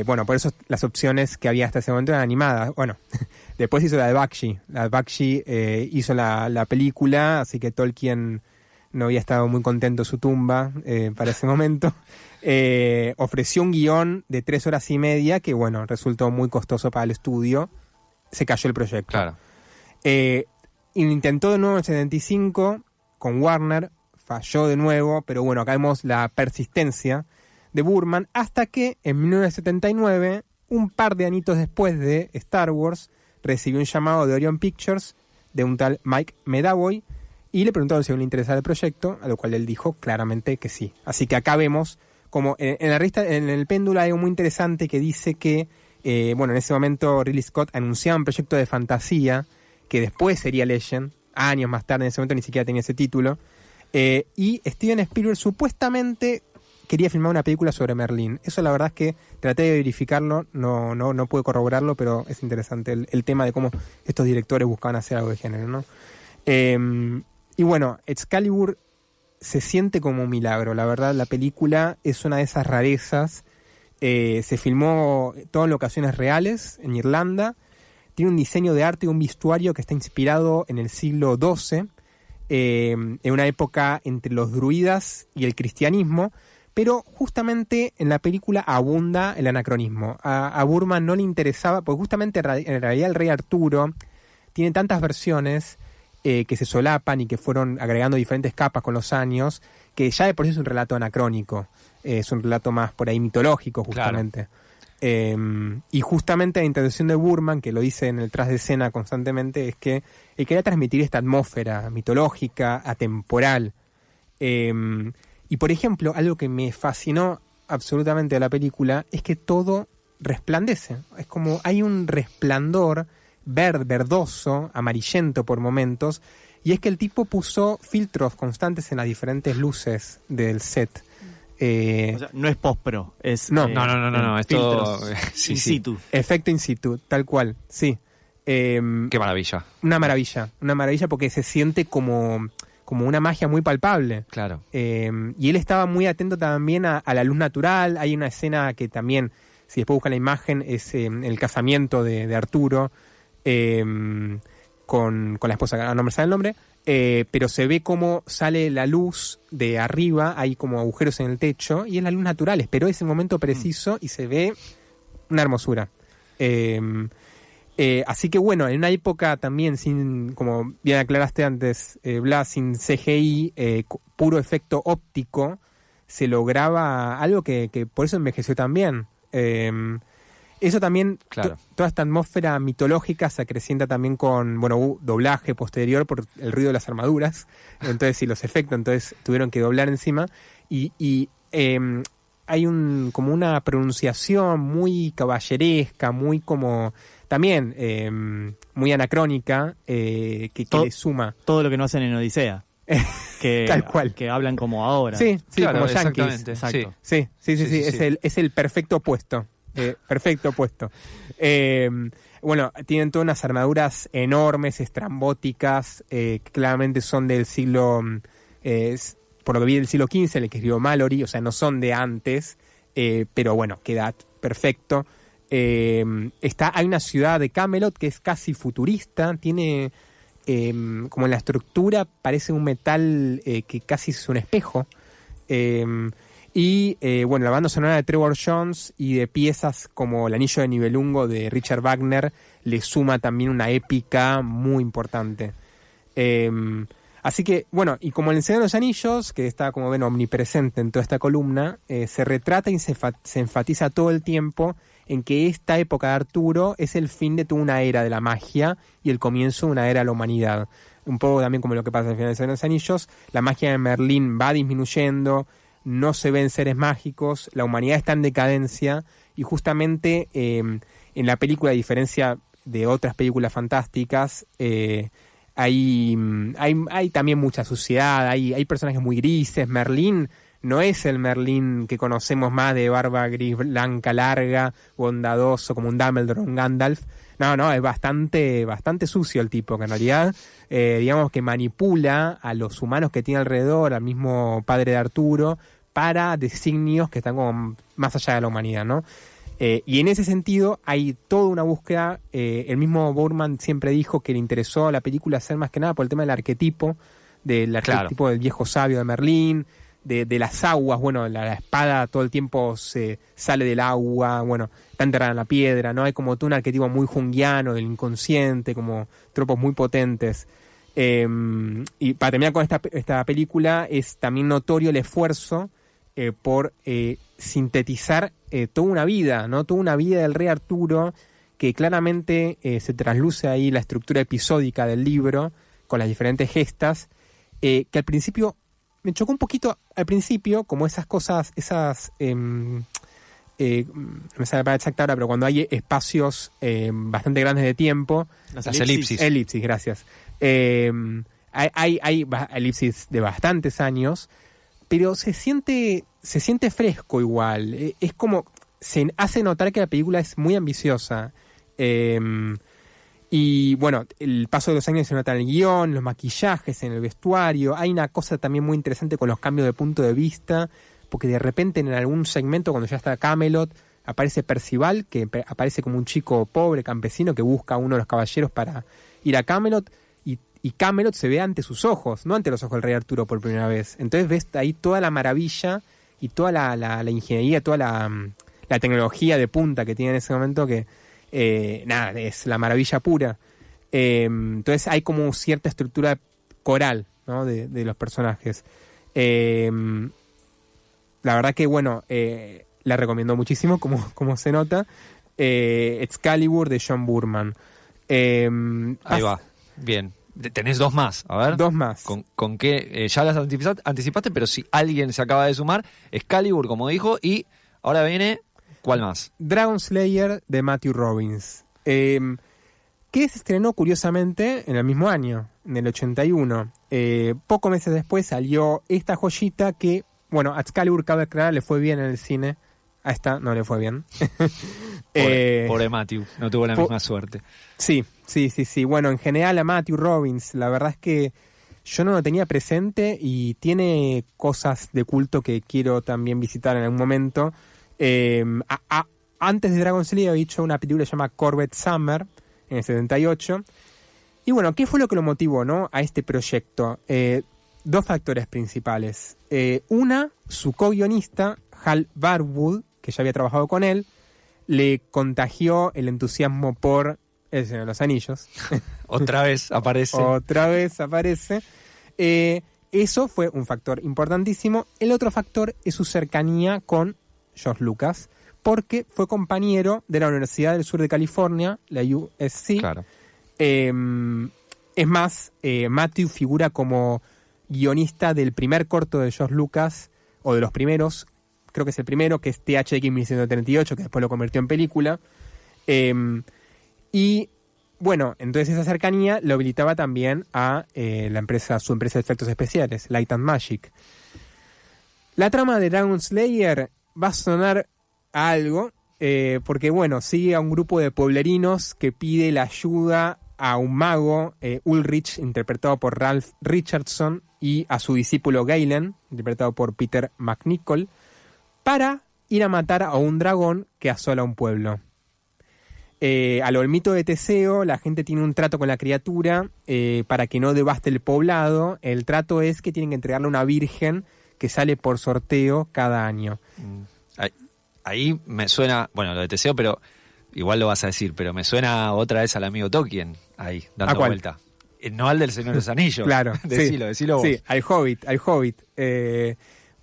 S16: bueno, por eso las opciones que había hasta ese momento eran animadas. Bueno, después hizo la de Bakshi. La de Bakshi hizo la película, así que Tolkien no había estado muy contento en su tumba para ese momento. Ofreció un guión de 3 horas y media que, bueno, resultó muy costoso para el estudio. Se cayó el proyecto.
S15: Claro.
S16: Intentó de nuevo en el 75 con Warner, falló de nuevo, pero bueno, acá vemos la persistencia de Burman, hasta que en 1979, un par de añitos después de Star Wars, recibió un llamado de Orion Pictures, de un tal Mike Medavoy, y le preguntaron si le interesaba el proyecto, a lo cual él dijo claramente que sí. Así que acá vemos como en la revista, en el péndulo hay algo muy interesante que dice que, bueno, en ese momento Ridley Scott anunciaba un proyecto de fantasía, que después sería Legend, años más tarde, en ese momento ni siquiera tenía ese título, y Steven Spielberg supuestamente quería filmar una película sobre Merlín. Eso la verdad es que traté de verificarlo, no pude corroborarlo, pero es interesante el tema de cómo estos directores buscaban hacer algo de género, ¿no? Y bueno, Excalibur se siente como un milagro, la verdad. La película es una de esas rarezas. Se filmó todo en locaciones reales, en Irlanda. Tiene un diseño de arte y un vestuario que está inspirado en el siglo XII, en una época entre los druidas y el cristianismo, pero justamente en la película abunda el anacronismo. A Burman no le interesaba, porque justamente en realidad el rey Arturo tiene tantas versiones que se solapan y que fueron agregando diferentes capas con los años, que ya de por sí es un relato anacrónico, es un relato más por ahí mitológico justamente. Claro. Y justamente la intención de Burman, que lo dice en el tras de escena constantemente, es que él quería transmitir esta atmósfera mitológica, atemporal. Y por ejemplo, algo que me fascinó absolutamente de la película es que todo resplandece. Es como hay un resplandor verdoso, amarillento por momentos, y es que el tipo puso filtros constantes en las diferentes luces del set.
S10: O sea, no es post-pro, es...
S15: No, es todo...
S10: in situ.
S16: Efecto in situ, tal cual, sí.
S15: Qué maravilla.
S16: Una maravilla porque se siente como una magia muy palpable.
S15: Claro.
S16: Y él estaba muy atento también a la luz natural. Hay una escena que también, si después buscan la imagen, es el casamiento de Arturo con la esposa, no me sale el nombre, pero se ve cómo sale la luz de arriba, hay como agujeros en el techo, y es la luz natural, esperó ese momento preciso y se ve una hermosura. Así que bueno, en una época también sin, como bien aclaraste antes, Blas, sin CGI, puro efecto óptico, se lograba algo que por eso envejeció tan bien. eso también,
S9: Claro.
S16: toda esta atmósfera mitológica se acrecienta también con, bueno, doblaje posterior por el ruido de las armaduras, entonces, y los efectos, entonces tuvieron que doblar encima, y hay como una pronunciación muy caballeresca, muy como, también muy anacrónica, que le suma.
S10: Todo lo que no hacen en Odisea.
S16: Tal cual.
S10: Que hablan como ahora.
S16: Sí,
S9: Claro,
S16: como yankees.
S9: exactamente.
S10: Exacto.
S16: Sí. Es el perfecto opuesto. Perfecto opuesto. Bueno, tienen todas unas armaduras enormes, estrambóticas, que claramente son del siglo, por lo que vi, del siglo XV, el que escribió Mallory, o sea, no son de antes, pero bueno, queda perfecto. Hay una ciudad de Camelot que es casi futurista, tiene como en la estructura parece un metal que casi es un espejo. Bueno, la banda sonora de Trevor Jones y de piezas como El Anillo de Nibelungo de Richard Wagner le suma también una épica muy importante. Así que, bueno, y como El Señor de los Anillos, que está, como ven, omnipresente en toda esta columna, se retrata y se enfatiza todo el tiempo en que esta época de Arturo es el fin de toda una era de la magia y el comienzo de una era de la humanidad. Un poco también como lo que pasa al final del Señor de los Anillos, la magia de Merlín va disminuyendo, no se ven seres mágicos, la humanidad está en decadencia, y justamente en la película, a diferencia de otras películas fantásticas, hay también mucha suciedad, hay personajes muy grises. Merlín no es el Merlín que conocemos más de barba gris, blanca, larga, bondadoso, como un Dumbledore o un Gandalf. No, es bastante sucio el tipo, que en realidad, digamos que manipula a los humanos que tiene alrededor, al mismo padre de Arturo, para designios que están como más allá de la humanidad, ¿no? Y en ese sentido hay toda una búsqueda. El mismo Boorman siempre dijo que le interesó a la película hacer más que nada por el tema del arquetipo del del viejo sabio de Merlín, de las aguas. Bueno, la espada todo el tiempo se sale del agua, bueno, está enterrada en la piedra, ¿no? Hay como todo un arquetipo muy junguiano del inconsciente, como tropos muy potentes. Y para terminar con esta película, es también notorio el esfuerzo por sintetizar toda una vida, ¿no? Toda una vida del rey Arturo, que claramente se trasluce ahí la estructura episódica del libro, con las diferentes gestas, que al principio me chocó un poquito, como esas cosas, no me sale la palabra exacta ahora, pero cuando hay espacios bastante grandes de tiempo.
S9: Las elipsis.
S16: Elipsis, gracias. Hay elipsis de bastantes años, pero se siente fresco igual. Es como, se hace notar que la película es muy ambiciosa. Y bueno, el paso de los años se nota en el guión, los maquillajes, en el vestuario. Hay una cosa también muy interesante con los cambios de punto de vista, porque de repente en algún segmento, cuando ya está Camelot, aparece Percival, que aparece como un chico pobre, campesino, que busca a uno de los caballeros para ir a Camelot, y Camelot se ve ante sus ojos, no ante los ojos del rey Arturo por primera vez. Entonces ves ahí toda la maravilla y toda la ingeniería, toda la tecnología de punta que tiene en ese momento, que es la maravilla pura. Entonces hay como cierta estructura coral, ¿no? de los personajes. La verdad que, bueno, la recomiendo muchísimo, como se nota. Excalibur de John Boorman.
S15: Ahí va, bien. Tenés dos más, a ver.
S16: Dos más.
S15: ¿Con qué? Ya las anticipaste, pero si alguien se acaba de sumar, Excalibur, como dijo, y ahora viene, ¿cuál más?
S16: Dragon Slayer de Matthew Robbins, que se estrenó curiosamente en el mismo año, en el 81. Pocos meses después salió esta joyita que, bueno, a Excalibur, cabe aclarar, le fue bien en el cine. A esta no le fue bien.
S15: Pobre Matthew, no tuvo la misma suerte.
S16: Sí. Bueno, en general a Matthew Robbins, la verdad es que yo no lo tenía presente y tiene cosas de culto que quiero también visitar en algún momento. Antes de Dragon Slayer había hecho una película llamada Corvette Summer en el 78. Y bueno, ¿qué fue lo que lo motivó, no, a este proyecto? Dos factores principales. Una, su co-guionista, Hal Barwood, que ya había trabajado con él, le contagió el entusiasmo por El Señor de los Anillos.
S15: Otra vez aparece.
S16: Eso fue un factor importantísimo. El otro factor es su cercanía con George Lucas, porque fue compañero de la Universidad del Sur de California, la USC.
S15: Claro.
S16: Es más, Matthew figura como guionista del primer corto de George Lucas, o de los primeros, creo que es el primero, que es THX 1138, que después lo convirtió en película. Y bueno, entonces esa cercanía lo habilitaba también a su empresa de efectos especiales, Light and Magic. La trama de Dragon Slayer va a sonar a algo, porque bueno, sigue a un grupo de pueblerinos que pide la ayuda a un mago, Ulrich, interpretado por Ralph Richardson, y a su discípulo Galen, interpretado por Peter MacNicol, para ir a matar a un dragón que asola un pueblo. A lo del mito de Teseo, la gente tiene un trato con la criatura para que no devaste el poblado. El trato es que tienen que entregarle una virgen que sale por sorteo cada año.
S15: Ahí me suena, bueno, lo de Teseo, pero igual lo vas a decir, pero me suena otra vez al amigo Tolkien, ahí, dando vuelta. No al del Señor de los Anillos.
S16: Claro.
S15: Decilo vos.
S16: Sí, al Hobbit.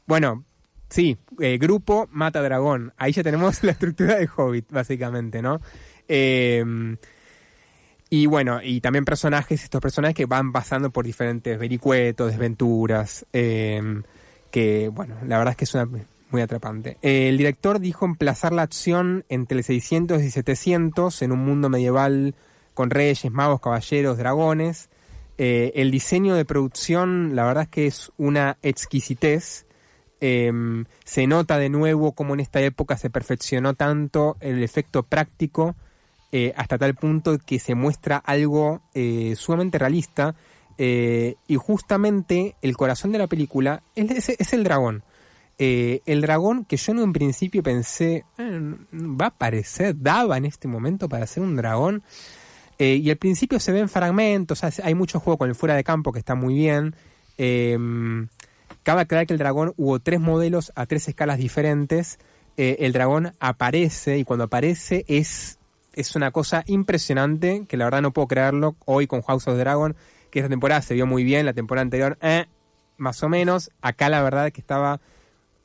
S16: Bueno, sí, grupo mata dragón. Ahí ya tenemos la estructura de Hobbit, básicamente, ¿no? Y bueno, y también estos personajes que van pasando por diferentes vericuetos, desventuras, que, bueno, la verdad es que es muy atrapante. El director dijo emplazar la acción entre 600 y 700 en un mundo medieval con reyes, magos, caballeros, dragones. El diseño de producción, la verdad es que es una exquisitez. Se nota de nuevo cómo en esta época se perfeccionó tanto el efecto práctico, hasta tal punto que se muestra algo sumamente realista. Y justamente el corazón de la película es el dragón. El dragón que yo en un principio pensé, va a aparecer, daba en este momento para ser un dragón. Y al principio se ven fragmentos, hay mucho juego con el fuera de campo que está muy bien. Cabe aclarar que el dragón hubo 3 modelos a 3 escalas diferentes. El dragón aparece, y cuando aparece es una cosa impresionante, que la verdad no puedo creerlo. Hoy con House of the Dragon, que esta temporada se vio muy bien, la temporada anterior más o menos. Acá la verdad es que estaba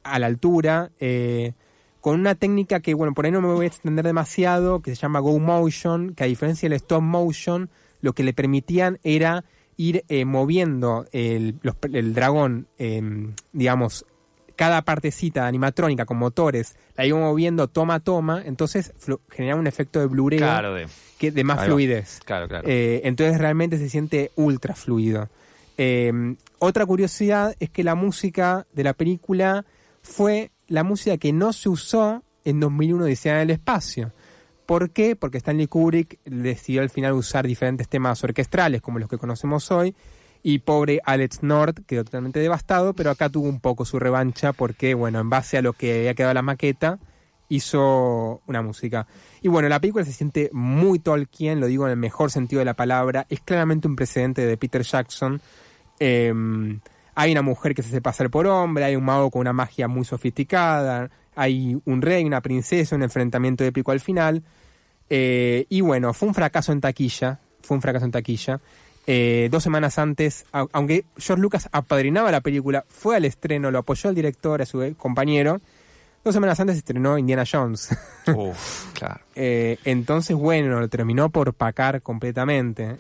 S16: a la altura, con una técnica que, bueno, por ahí no me voy a extender demasiado, que se llama Go Motion, que a diferencia del Stop Motion, lo que le permitían era ir moviendo el dragón, digamos, cada partecita animatrónica con motores, la iba moviendo toma a toma, entonces generaba un efecto de blureo,
S15: claro,
S16: de más fluidez.
S15: Claro.
S16: Entonces realmente se siente ultra fluido. Otra curiosidad es que la música de la película fue la música que no se usó en 2001 Odisea en el espacio. ¿Por qué? Porque Stanley Kubrick decidió al final usar diferentes temas orquestrales como los que conocemos hoy, y pobre Alex North quedó totalmente devastado, pero acá tuvo un poco su revancha porque, bueno, en base a lo que había quedado la maqueta, hizo una música. Y bueno, la película se siente muy Tolkien, lo digo en el mejor sentido de la palabra, es claramente un precedente de Peter Jackson. Hay una mujer que se hace pasar por hombre, hay un mago con una magia muy sofisticada, hay un rey, una princesa, un enfrentamiento épico al final. Y bueno, fue un fracaso en taquilla. 2 semanas antes, aunque George Lucas apadrinaba la película, fue al estreno, lo apoyó al director, a su compañero. 2 semanas antes se estrenó Indiana Jones.
S15: Uf, claro.
S16: Entonces, bueno, lo terminó por pacar completamente.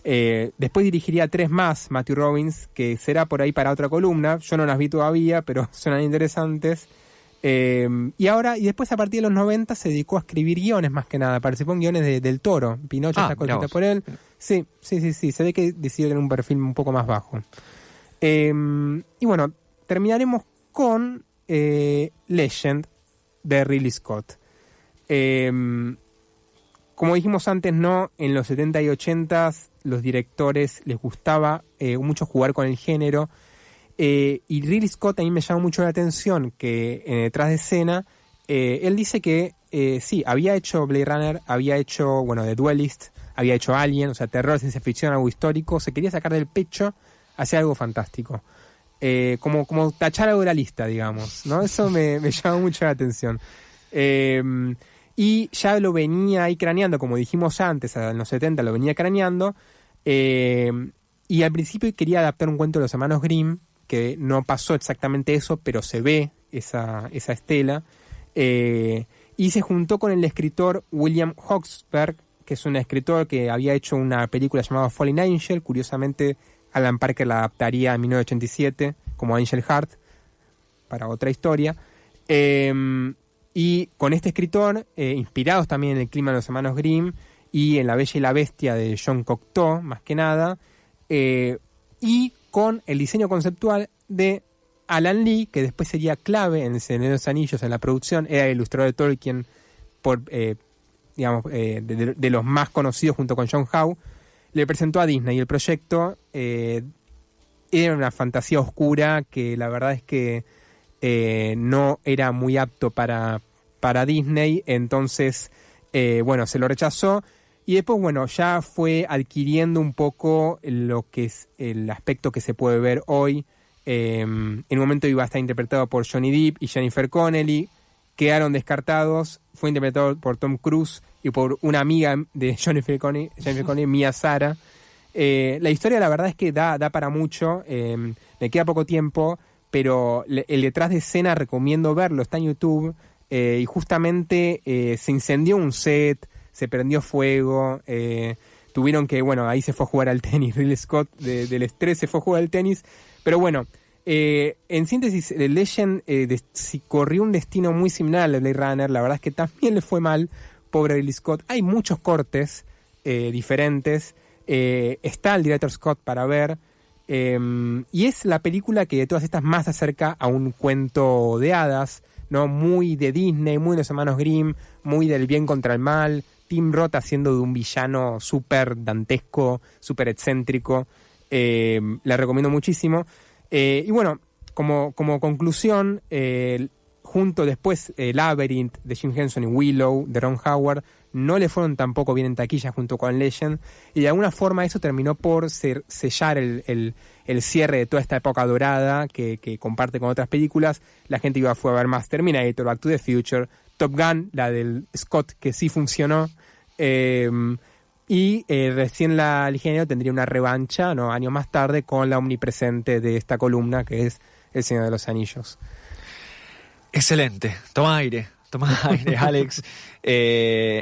S16: Después dirigiría 3 más, Matthew Robbins, que será por ahí para otra columna. Yo no las vi todavía, pero suenan interesantes. Y después a partir de los 90 se dedicó a escribir guiones más que nada. Participó en guiones del Toro. Pinocho está escrita por él. Sí. Se ve que decidió tener un perfil un poco más bajo. Y bueno, terminaremos con Legend de Ridley Scott. Como dijimos antes, no, en los 70 y 80 los directores les gustaba mucho jugar con el género. Y Ridley Scott a mí me llama mucho la atención que detrás de escena él dice que sí, había hecho Blade Runner, había hecho, bueno, The Duelist, había hecho Alien, o sea, terror, ciencia ficción, algo histórico, se quería sacar del pecho hacer algo fantástico. Como tachar algo de la lista, digamos, ¿no? Eso me llama mucho la atención. Y ya lo venía ahí craneando, como dijimos antes, en los 70 lo venía craneando, y al principio quería adaptar un cuento de los hermanos Grimm, que no pasó exactamente eso, pero se ve esa estela. y se juntó con el escritor William Hoxberg, que es un escritor que había hecho una película llamada Fallen Angel. Curiosamente, Alan Parker la adaptaría en 1987 como Angel Heart para otra historia. Y con este escritor, inspirados también en el clima de los hermanos Grimm y en La Bella y la Bestia de Jean Cocteau, más que nada, y con el diseño conceptual de Alan Lee, que después sería clave en El Señor de los Anillos, en la producción. Era el ilustrador de Tolkien, de los más conocidos junto con John Howe. Le presentó a Disney el proyecto. Era una fantasía oscura que la verdad es que no era muy apto para Disney. Entonces, se lo rechazó. Y después, ya fue adquiriendo un poco lo que es el aspecto que se puede ver hoy. En un momento iba a estar interpretado por Johnny Depp y Jennifer Connelly. Quedaron descartados. Fue interpretado por Tom Cruise y por una amiga de Jennifer Connelly, Mia Sara. La historia, la verdad es que da para mucho. Me queda poco tiempo, pero el detrás de escena recomiendo verlo. Está en YouTube. Y justamente se incendió un set, se prendió fuego. Tuvieron que, ahí se fue a jugar al tenis. Ridley Scott, del estrés, se fue a jugar al tenis. Pero en síntesis, Legend corrió un destino muy similar al de Blade Runner. La verdad es que también le fue mal, pobre Ridley Scott. Hay muchos cortes diferentes. Está el director Scott para ver. Y es la película que de todas estas más se acerca a un cuento de hadas, ¿no? Muy de Disney, muy de los hermanos Grimm, muy del bien contra el mal. Tim Roth haciendo de un villano súper dantesco, súper excéntrico. La recomiendo muchísimo. Y como conclusión, junto después Labyrinth de Jim Henson y Willow de Ron Howard no le fueron tampoco bien en taquilla junto con Legend, y de alguna forma eso terminó por sellar el cierre de toda esta época dorada que comparte con otras películas. La gente fue a ver más Terminator, Back to the Future, Top Gun, la del Scott, que sí funcionó. Y recién la Ligera tendría una revancha, ¿no?, años más tarde, con la omnipresente de esta columna, que es El Señor de los Anillos.
S15: Excelente. Toma aire, Alex.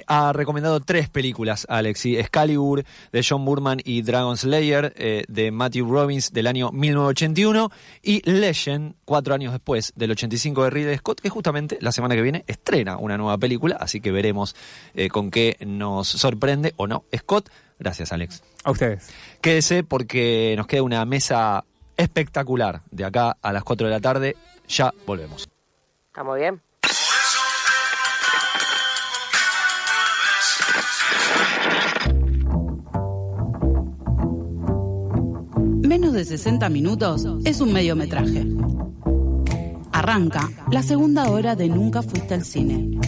S15: Ha recomendado 3 películas, Alex, ¿sí? Excalibur, de John Boorman, y Dragon Slayer, de Matthew Robbins, del año 1981, y Legend, 4 años después, del 85, de Ridley Scott, que justamente la semana que viene estrena una nueva película, así que veremos con qué nos sorprende o no Scott. Gracias, Alex.
S16: A ustedes.
S15: Quédese porque nos queda una mesa espectacular de acá a las 4 de la tarde. Ya volvemos.
S17: ¿Estamos bien?
S1: Menos de 60 minutos es un mediometraje. Arranca la segunda hora de Nunca Fuiste al Cine.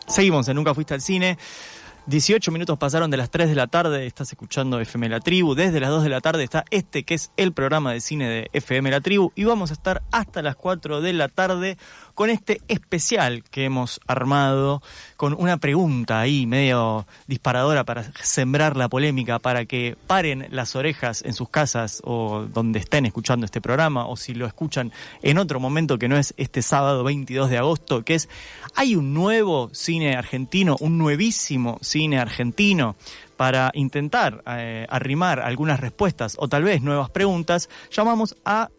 S10: Seguimos en Nunca Fuiste al Cine. 18 minutos pasaron de las 3 de la tarde. Estás escuchando FM La Tribu. Desde las 2 de la tarde está que es el programa de cine de FM La Tribu. Y vamos a estar hasta las 4 de la tarde con con este especial que hemos armado con una pregunta ahí medio disparadora para sembrar la polémica, para que paren las orejas en sus casas o donde estén escuchando este programa, o si lo escuchan en otro momento que no es este sábado 22 de agosto, que es: hay un nuevo cine argentino, un nuevísimo cine argentino. Para intentar arrimar algunas respuestas o tal vez nuevas preguntas, llamamos a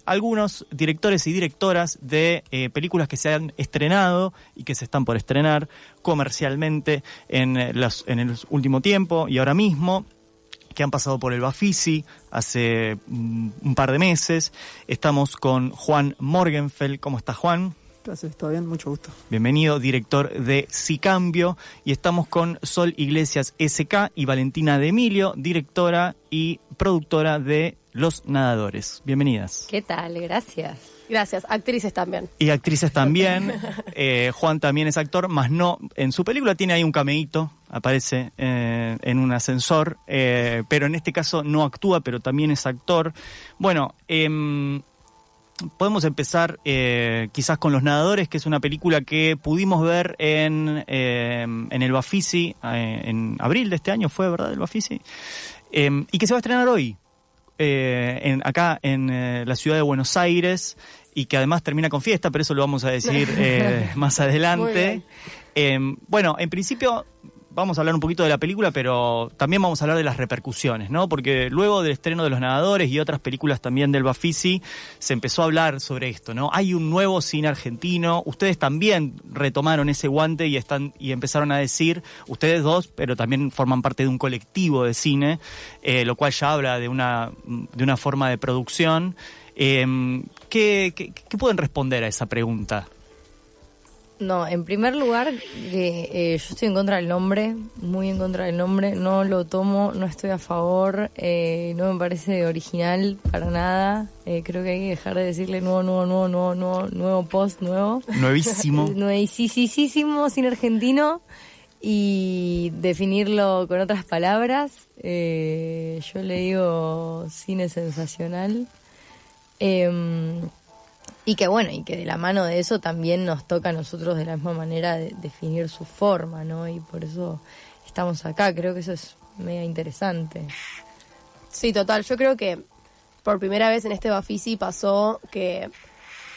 S10: algunos directores y directoras de películas que se han estrenado y que se están por estrenar comercialmente en el último tiempo y ahora mismo, que han pasado por el Bafisi hace un par de meses. Estamos con Juan Morgenfeld. ¿Cómo estás, Juan?
S17: Gracias, todo bien, mucho gusto.
S10: Bienvenido, director de Si Cambio. Y estamos con Sol Iglesias SK y Valentina de Emilio, directora y productora de Los Nadadores. Bienvenidas.
S18: ¿Qué tal? Gracias. Gracias. Actrices también.
S10: Y actrices también. Juan también es actor, más no. En su película tiene ahí un cameíto, aparece en un ascensor, pero en este caso no actúa, pero también es actor. Bueno, podemos empezar quizás con Los Nadadores, que es una película que pudimos ver en el Bafisi en abril de este año, fue, ¿verdad? El Bafisi. Y que se va a estrenar hoy, acá en la ciudad de Buenos Aires, y que además termina con fiesta, pero eso lo vamos a decir más adelante. Bueno, en principio vamos a hablar un poquito de la película, pero también vamos a hablar de las repercusiones, ¿no? Porque luego del estreno de Los Nadadores y otras películas también del Bafisi, se empezó a hablar sobre esto, ¿no? Hay un nuevo cine argentino. Ustedes también retomaron ese guante y empezaron a decir, ustedes dos, pero también forman parte de un colectivo de cine, lo cual ya habla de una forma de producción. ¿Qué pueden responder a esa pregunta?
S18: No, en primer lugar, yo estoy en contra del nombre, muy en contra del nombre, no lo tomo, no estoy a favor, no me parece original para nada, creo que hay que dejar de decirle nuevo post, nuevo.
S10: Nuevísimo.
S18: Nuevísimo cine argentino y definirlo con otras palabras, yo le digo cine sensacional. Y que bueno, y que de la mano de eso también nos toca a nosotros de la misma manera de definir su forma, ¿no? Y por eso estamos acá, creo que eso es mega interesante.
S19: Sí, total, yo creo que por primera vez en este Bafisi pasó que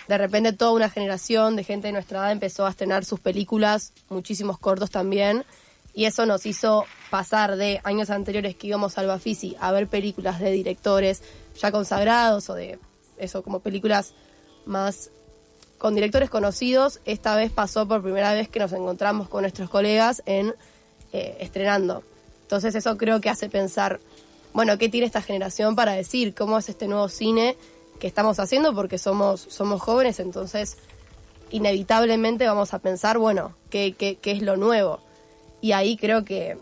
S19: de repente toda una generación de gente de nuestra edad empezó a estrenar sus películas, muchísimos cortos también, y eso nos hizo pasar de años anteriores que íbamos al Bafisi a ver películas de directores ya consagrados o de eso, como películas más con directores conocidos. Esta vez pasó por primera vez que nos encontramos con nuestros colegas estrenando. Entonces eso creo que hace pensar, bueno, ¿qué tiene esta generación para decir? ¿Cómo es este nuevo cine que estamos haciendo? Porque somos jóvenes, entonces inevitablemente vamos a pensar, bueno, ¿qué es lo nuevo? Y ahí creo que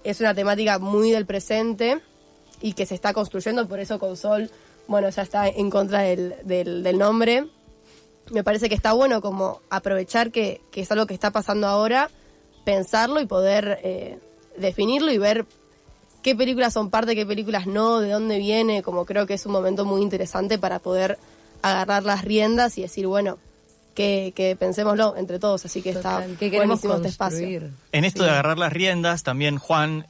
S19: es una temática muy del presente y que se está construyendo, por eso con Sol, bueno, ya está en contra del nombre. Me parece que está bueno como aprovechar que es algo que está pasando ahora, pensarlo y poder definirlo y ver qué películas son parte, qué películas no, de dónde viene. Como creo que es un momento muy interesante para poder agarrar las riendas y decir, bueno, que pensémoslo entre todos. Así que está buenísimo este espacio.
S10: En esto de agarrar las riendas, también Juan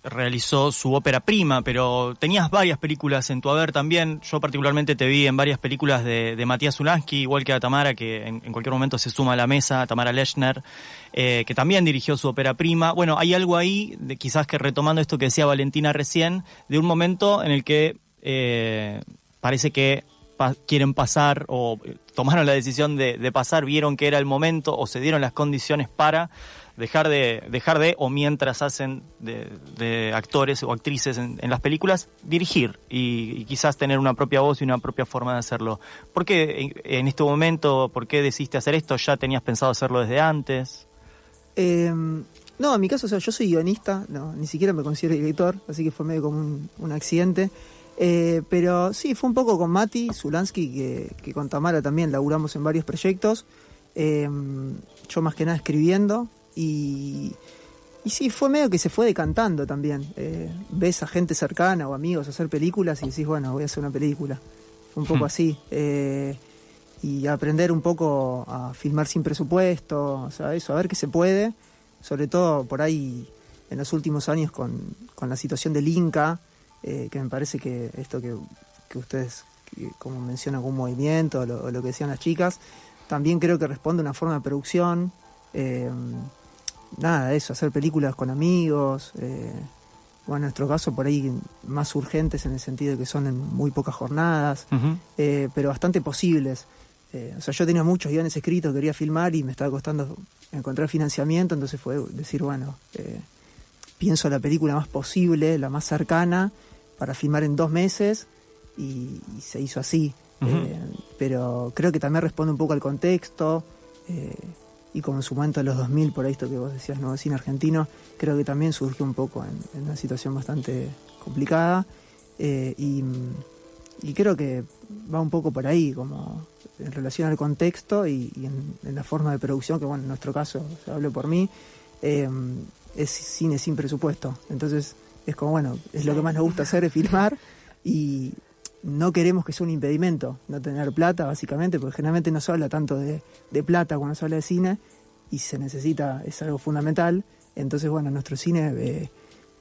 S10: realizó su ópera prima, pero tenías varias películas en tu haber también. Yo particularmente te vi en varias películas de Matías Ulansky, igual que a Tamara, que en cualquier momento se suma a la mesa, a Tamara Lechner, que también dirigió su ópera prima. Bueno, hay algo ahí, quizás que retomando esto que decía Valentina recién, de un momento en el que parece que quieren pasar o tomaron la decisión de pasar, vieron que era el momento o se dieron las condiciones para dejar de o mientras hacen de actores o actrices en las películas, dirigir y quizás tener una propia voz y una propia forma de hacerlo. ¿Por qué en este momento, por qué decidiste hacer esto? ¿Ya tenías pensado hacerlo desde antes?
S17: No, en mi caso, o sea, yo soy guionista, no, ni siquiera me considero director, así que fue medio como un accidente. Pero sí, fue un poco con Mati Zulansky, que con Tamara también laburamos en varios proyectos. Yo más que nada escribiendo. Y sí, fue medio que se fue decantando también. Ves a gente cercana o amigos hacer películas y decís, bueno, voy a hacer una película. Fue un poco así. y aprender un poco a filmar sin presupuesto, o sea, eso, a ver qué se puede, sobre todo por ahí en los últimos años con la situación del Inca, que me parece que esto que ustedes, como mencionan, como un movimiento, o lo que decían las chicas, también creo que responde a una forma de producción, nada, eso, hacer películas con amigos, bueno, en nuestro caso por ahí más urgentes en el sentido de que son en muy pocas jornadas, pero bastante posibles. O sea, yo tenía muchos guiones escritos, quería filmar y me estaba costando encontrar financiamiento, entonces fue decir, bueno, pienso la película más posible, la más cercana, para filmar en 2 meses, y se hizo así. Pero creo que también responde un poco al contexto, y como en su momento en los 2000, por ahí esto que vos decías, nuevo cine argentino, creo que también surgió un poco en una situación bastante complicada, y creo que va un poco por ahí, como en relación al contexto y en la forma de producción, que bueno, en nuestro caso, hablo por mí, es cine sin presupuesto. Entonces es como, bueno, es lo que más nos gusta hacer, es filmar, y no queremos que sea un impedimento no tener plata, básicamente, porque generalmente no se habla tanto de plata cuando se habla de cine, y se necesita, es algo fundamental. Entonces, bueno, nuestro cine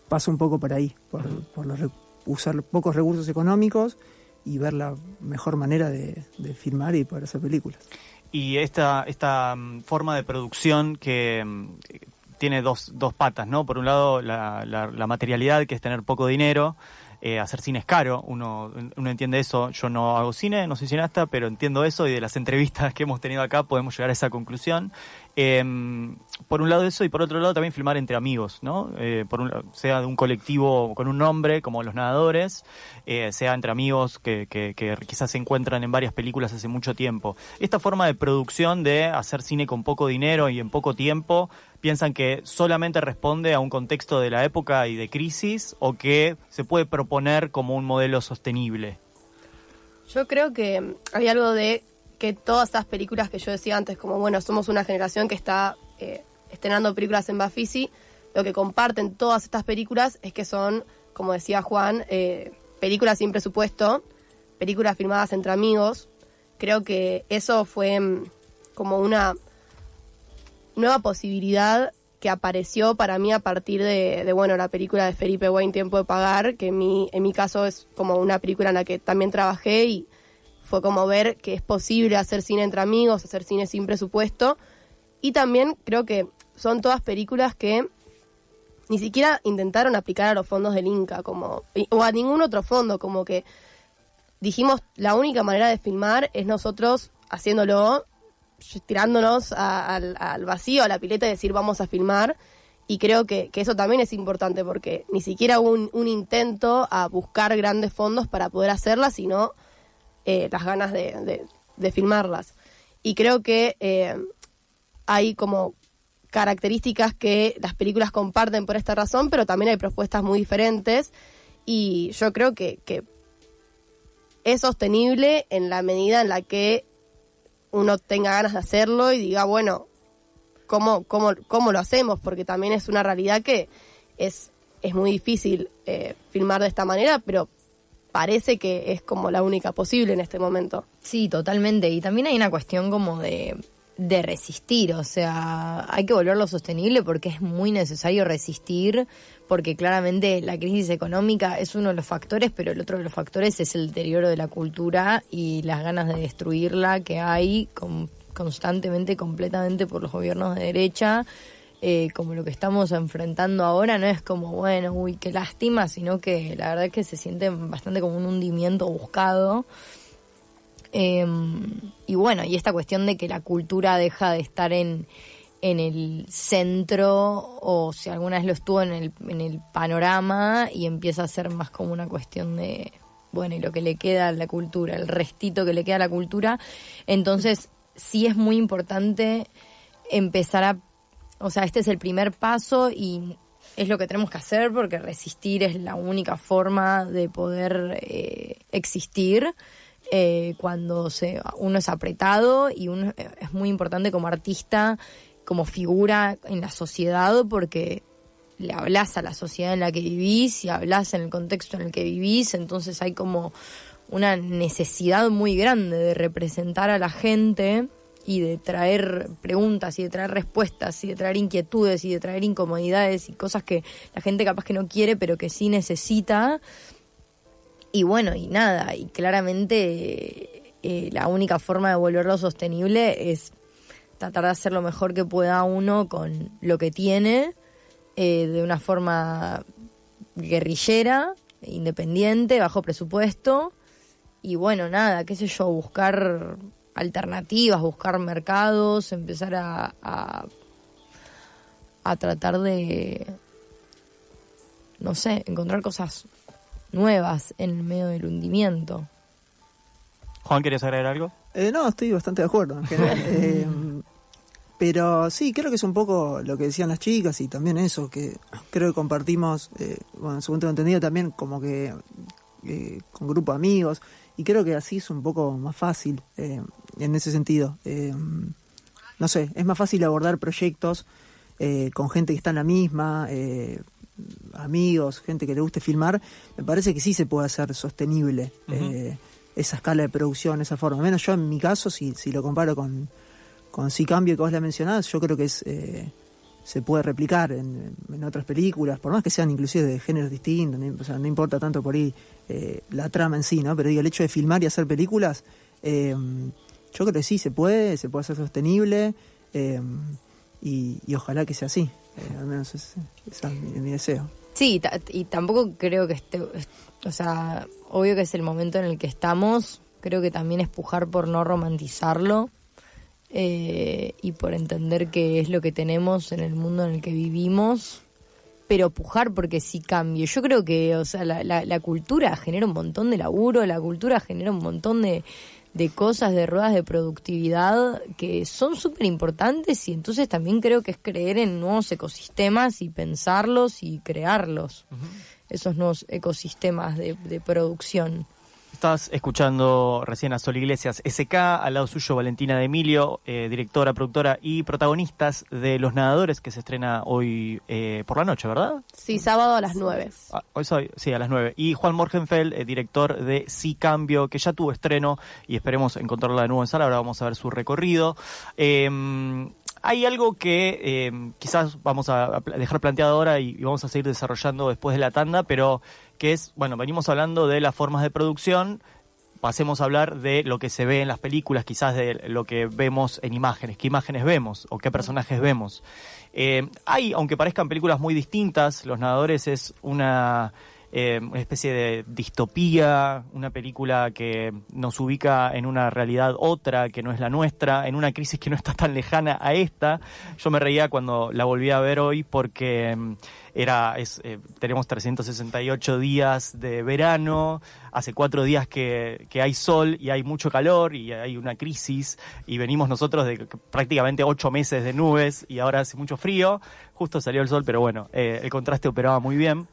S17: pasa un poco por ahí, por usar pocos recursos económicos y ver la mejor manera de filmar y poder hacer películas.
S10: Y esta forma de producción que tiene dos patas, ¿no? Por un lado, la materialidad, que es tener poco dinero. Hacer cine es caro, uno entiende eso. Yo no hago cine, no soy cineasta, pero entiendo eso, y de las entrevistas que hemos tenido acá podemos llegar a esa conclusión. Por un lado eso, y por otro lado también filmar entre amigos, ¿no? Sea de un colectivo con un nombre, como Los Nadadores, sea entre amigos que quizás se encuentran en varias películas hace mucho tiempo. Esta forma de producción de hacer cine con poco dinero y en poco tiempo, ¿piensan que solamente responde a un contexto de la época y de crisis, o que se puede proponer como un modelo sostenible?
S19: Yo creo que hay algo de que todas estas películas que yo decía antes, como bueno, somos una generación que está estrenando películas en Bafisi, lo que comparten todas estas películas es que son, como decía Juan, películas sin presupuesto, películas filmadas entre amigos. Creo que eso fue como una nueva posibilidad que apareció para mí a partir de bueno, la película de Felipe Wayne, Tiempo de Pagar, que en mi caso es como una película en la que también trabajé, y fue como ver que es posible hacer cine entre amigos, hacer cine sin presupuesto. Y también creo que son todas películas que ni siquiera intentaron aplicar a los fondos del Inca, o a ningún otro fondo, como que dijimos, la única manera de filmar es nosotros haciéndolo, tirándonos al vacío, a la pileta, y decir vamos a filmar. Y creo que eso también es importante, porque ni siquiera hubo un intento a buscar grandes fondos para poder hacerlas, sino las ganas de filmarlas. Y creo que hay como características que las películas comparten por esta razón, pero también hay propuestas muy diferentes, y yo creo que es sostenible en la medida en la que uno tenga ganas de hacerlo y diga, bueno, ¿cómo lo hacemos? Porque también es una realidad que es muy difícil filmar de esta manera, pero parece que es como la única posible en este momento.
S18: Sí, totalmente. Y también hay una cuestión como de resistir, o sea, hay que volverlo sostenible, porque es muy necesario resistir, porque claramente la crisis económica es uno de los factores, pero el otro de los factores es el deterioro de la cultura y las ganas de destruirla que hay constantemente, completamente, por los gobiernos de derecha. Como lo que estamos enfrentando ahora, no es como, bueno, uy, qué lástima, sino que la verdad es que se siente bastante como un hundimiento buscado. Y bueno, y esta cuestión de que la cultura deja de estar en el centro, o si alguna vez lo estuvo en el panorama, y empieza a ser más como una cuestión de, bueno, y lo que le queda a la cultura, el restito que le queda a la cultura. Entonces sí es muy importante empezar o sea, este es el primer paso y es lo que tenemos que hacer, porque resistir es la única forma de poder existir cuando uno es apretado, y uno es muy importante como artista, como figura en la sociedad, porque le hablas a la sociedad en la que vivís y hablas en el contexto en el que vivís. Entonces hay como una necesidad muy grande de representar a la gente y de traer preguntas y de traer respuestas y de traer inquietudes y de traer incomodidades y cosas que la gente capaz que no quiere pero que sí necesita. Y bueno, y nada, y claramente la única forma de volverlo sostenible es tratar de hacer lo mejor que pueda uno con lo que tiene, de una forma guerrillera, independiente, bajo presupuesto. Y bueno, nada, qué sé yo, buscar alternativas, buscar mercados, empezar a tratar de, no sé, encontrar cosas nuevas en medio del hundimiento.
S10: Juan, ¿querías agregar algo?
S17: No, estoy bastante de acuerdo en general. Pero sí, creo que es un poco lo que decían las chicas y también eso, que creo que compartimos, bueno, según tengo entendido también, como que con grupo de amigos, y creo que así es un poco más fácil en ese sentido. No sé, es más fácil abordar proyectos con gente que está en la misma, amigos, gente que le guste filmar. Me parece que sí se puede hacer sostenible esa escala de producción, esa forma. Al menos yo en mi caso, si lo comparo con Sí Cambio, que vos la mencionás, yo creo que se puede replicar en otras películas, por más que sean inclusive de géneros distintos, o sea, no importa tanto por ahí la trama en sí, ¿no? Pero digo, el hecho de filmar y hacer películas, yo creo que sí se puede hacer sostenible, y ojalá que sea así, al menos ese es mi deseo.
S18: Sí, y tampoco creo que o sea, obvio que es el momento en el que estamos, creo que también es pujar por no romantizarlo, y por entender que es lo que tenemos en el mundo en el que vivimos, pero pujar porque sí cambie. Yo creo que, o sea, la cultura genera un montón de laburo, la cultura genera un montón de cosas, de ruedas de productividad que son súper importantes, y entonces también creo que es creer en nuevos ecosistemas y pensarlos y crearlos, esos nuevos ecosistemas de producción.
S10: Estás escuchando recién a Sol Iglesias SK, al lado suyo Valentina de Emilio, directora, productora y protagonistas de Los Nadadores, que se estrena hoy por la noche, ¿verdad?
S19: Sí, sábado a las 9.
S10: Sí, a las 9. Y Juan Morgenfeld, director de Sí Cambio, que ya tuvo estreno y esperemos encontrarla de nuevo en sala. Ahora vamos a ver su recorrido. Hay algo que quizás vamos a dejar planteado ahora y vamos a seguir desarrollando después de la tanda, pero que es, bueno, venimos hablando de las formas de producción, pasemos a hablar de lo que se ve en las películas, quizás de lo que vemos en imágenes, qué imágenes vemos o qué personajes vemos. Aunque parezcan películas muy distintas, Los Nadadores es una especie de distopía, una película que nos ubica en una realidad otra que no es la nuestra, en una crisis que no está tan lejana a esta. Yo me reía cuando la volví a ver hoy porque tenemos 368 días de verano, hace 4 días que hay sol y hay mucho calor y hay una crisis, y venimos nosotros de prácticamente 8 meses de nubes y ahora hace mucho frío. Justo salió el sol, pero bueno, el contraste operaba muy bien.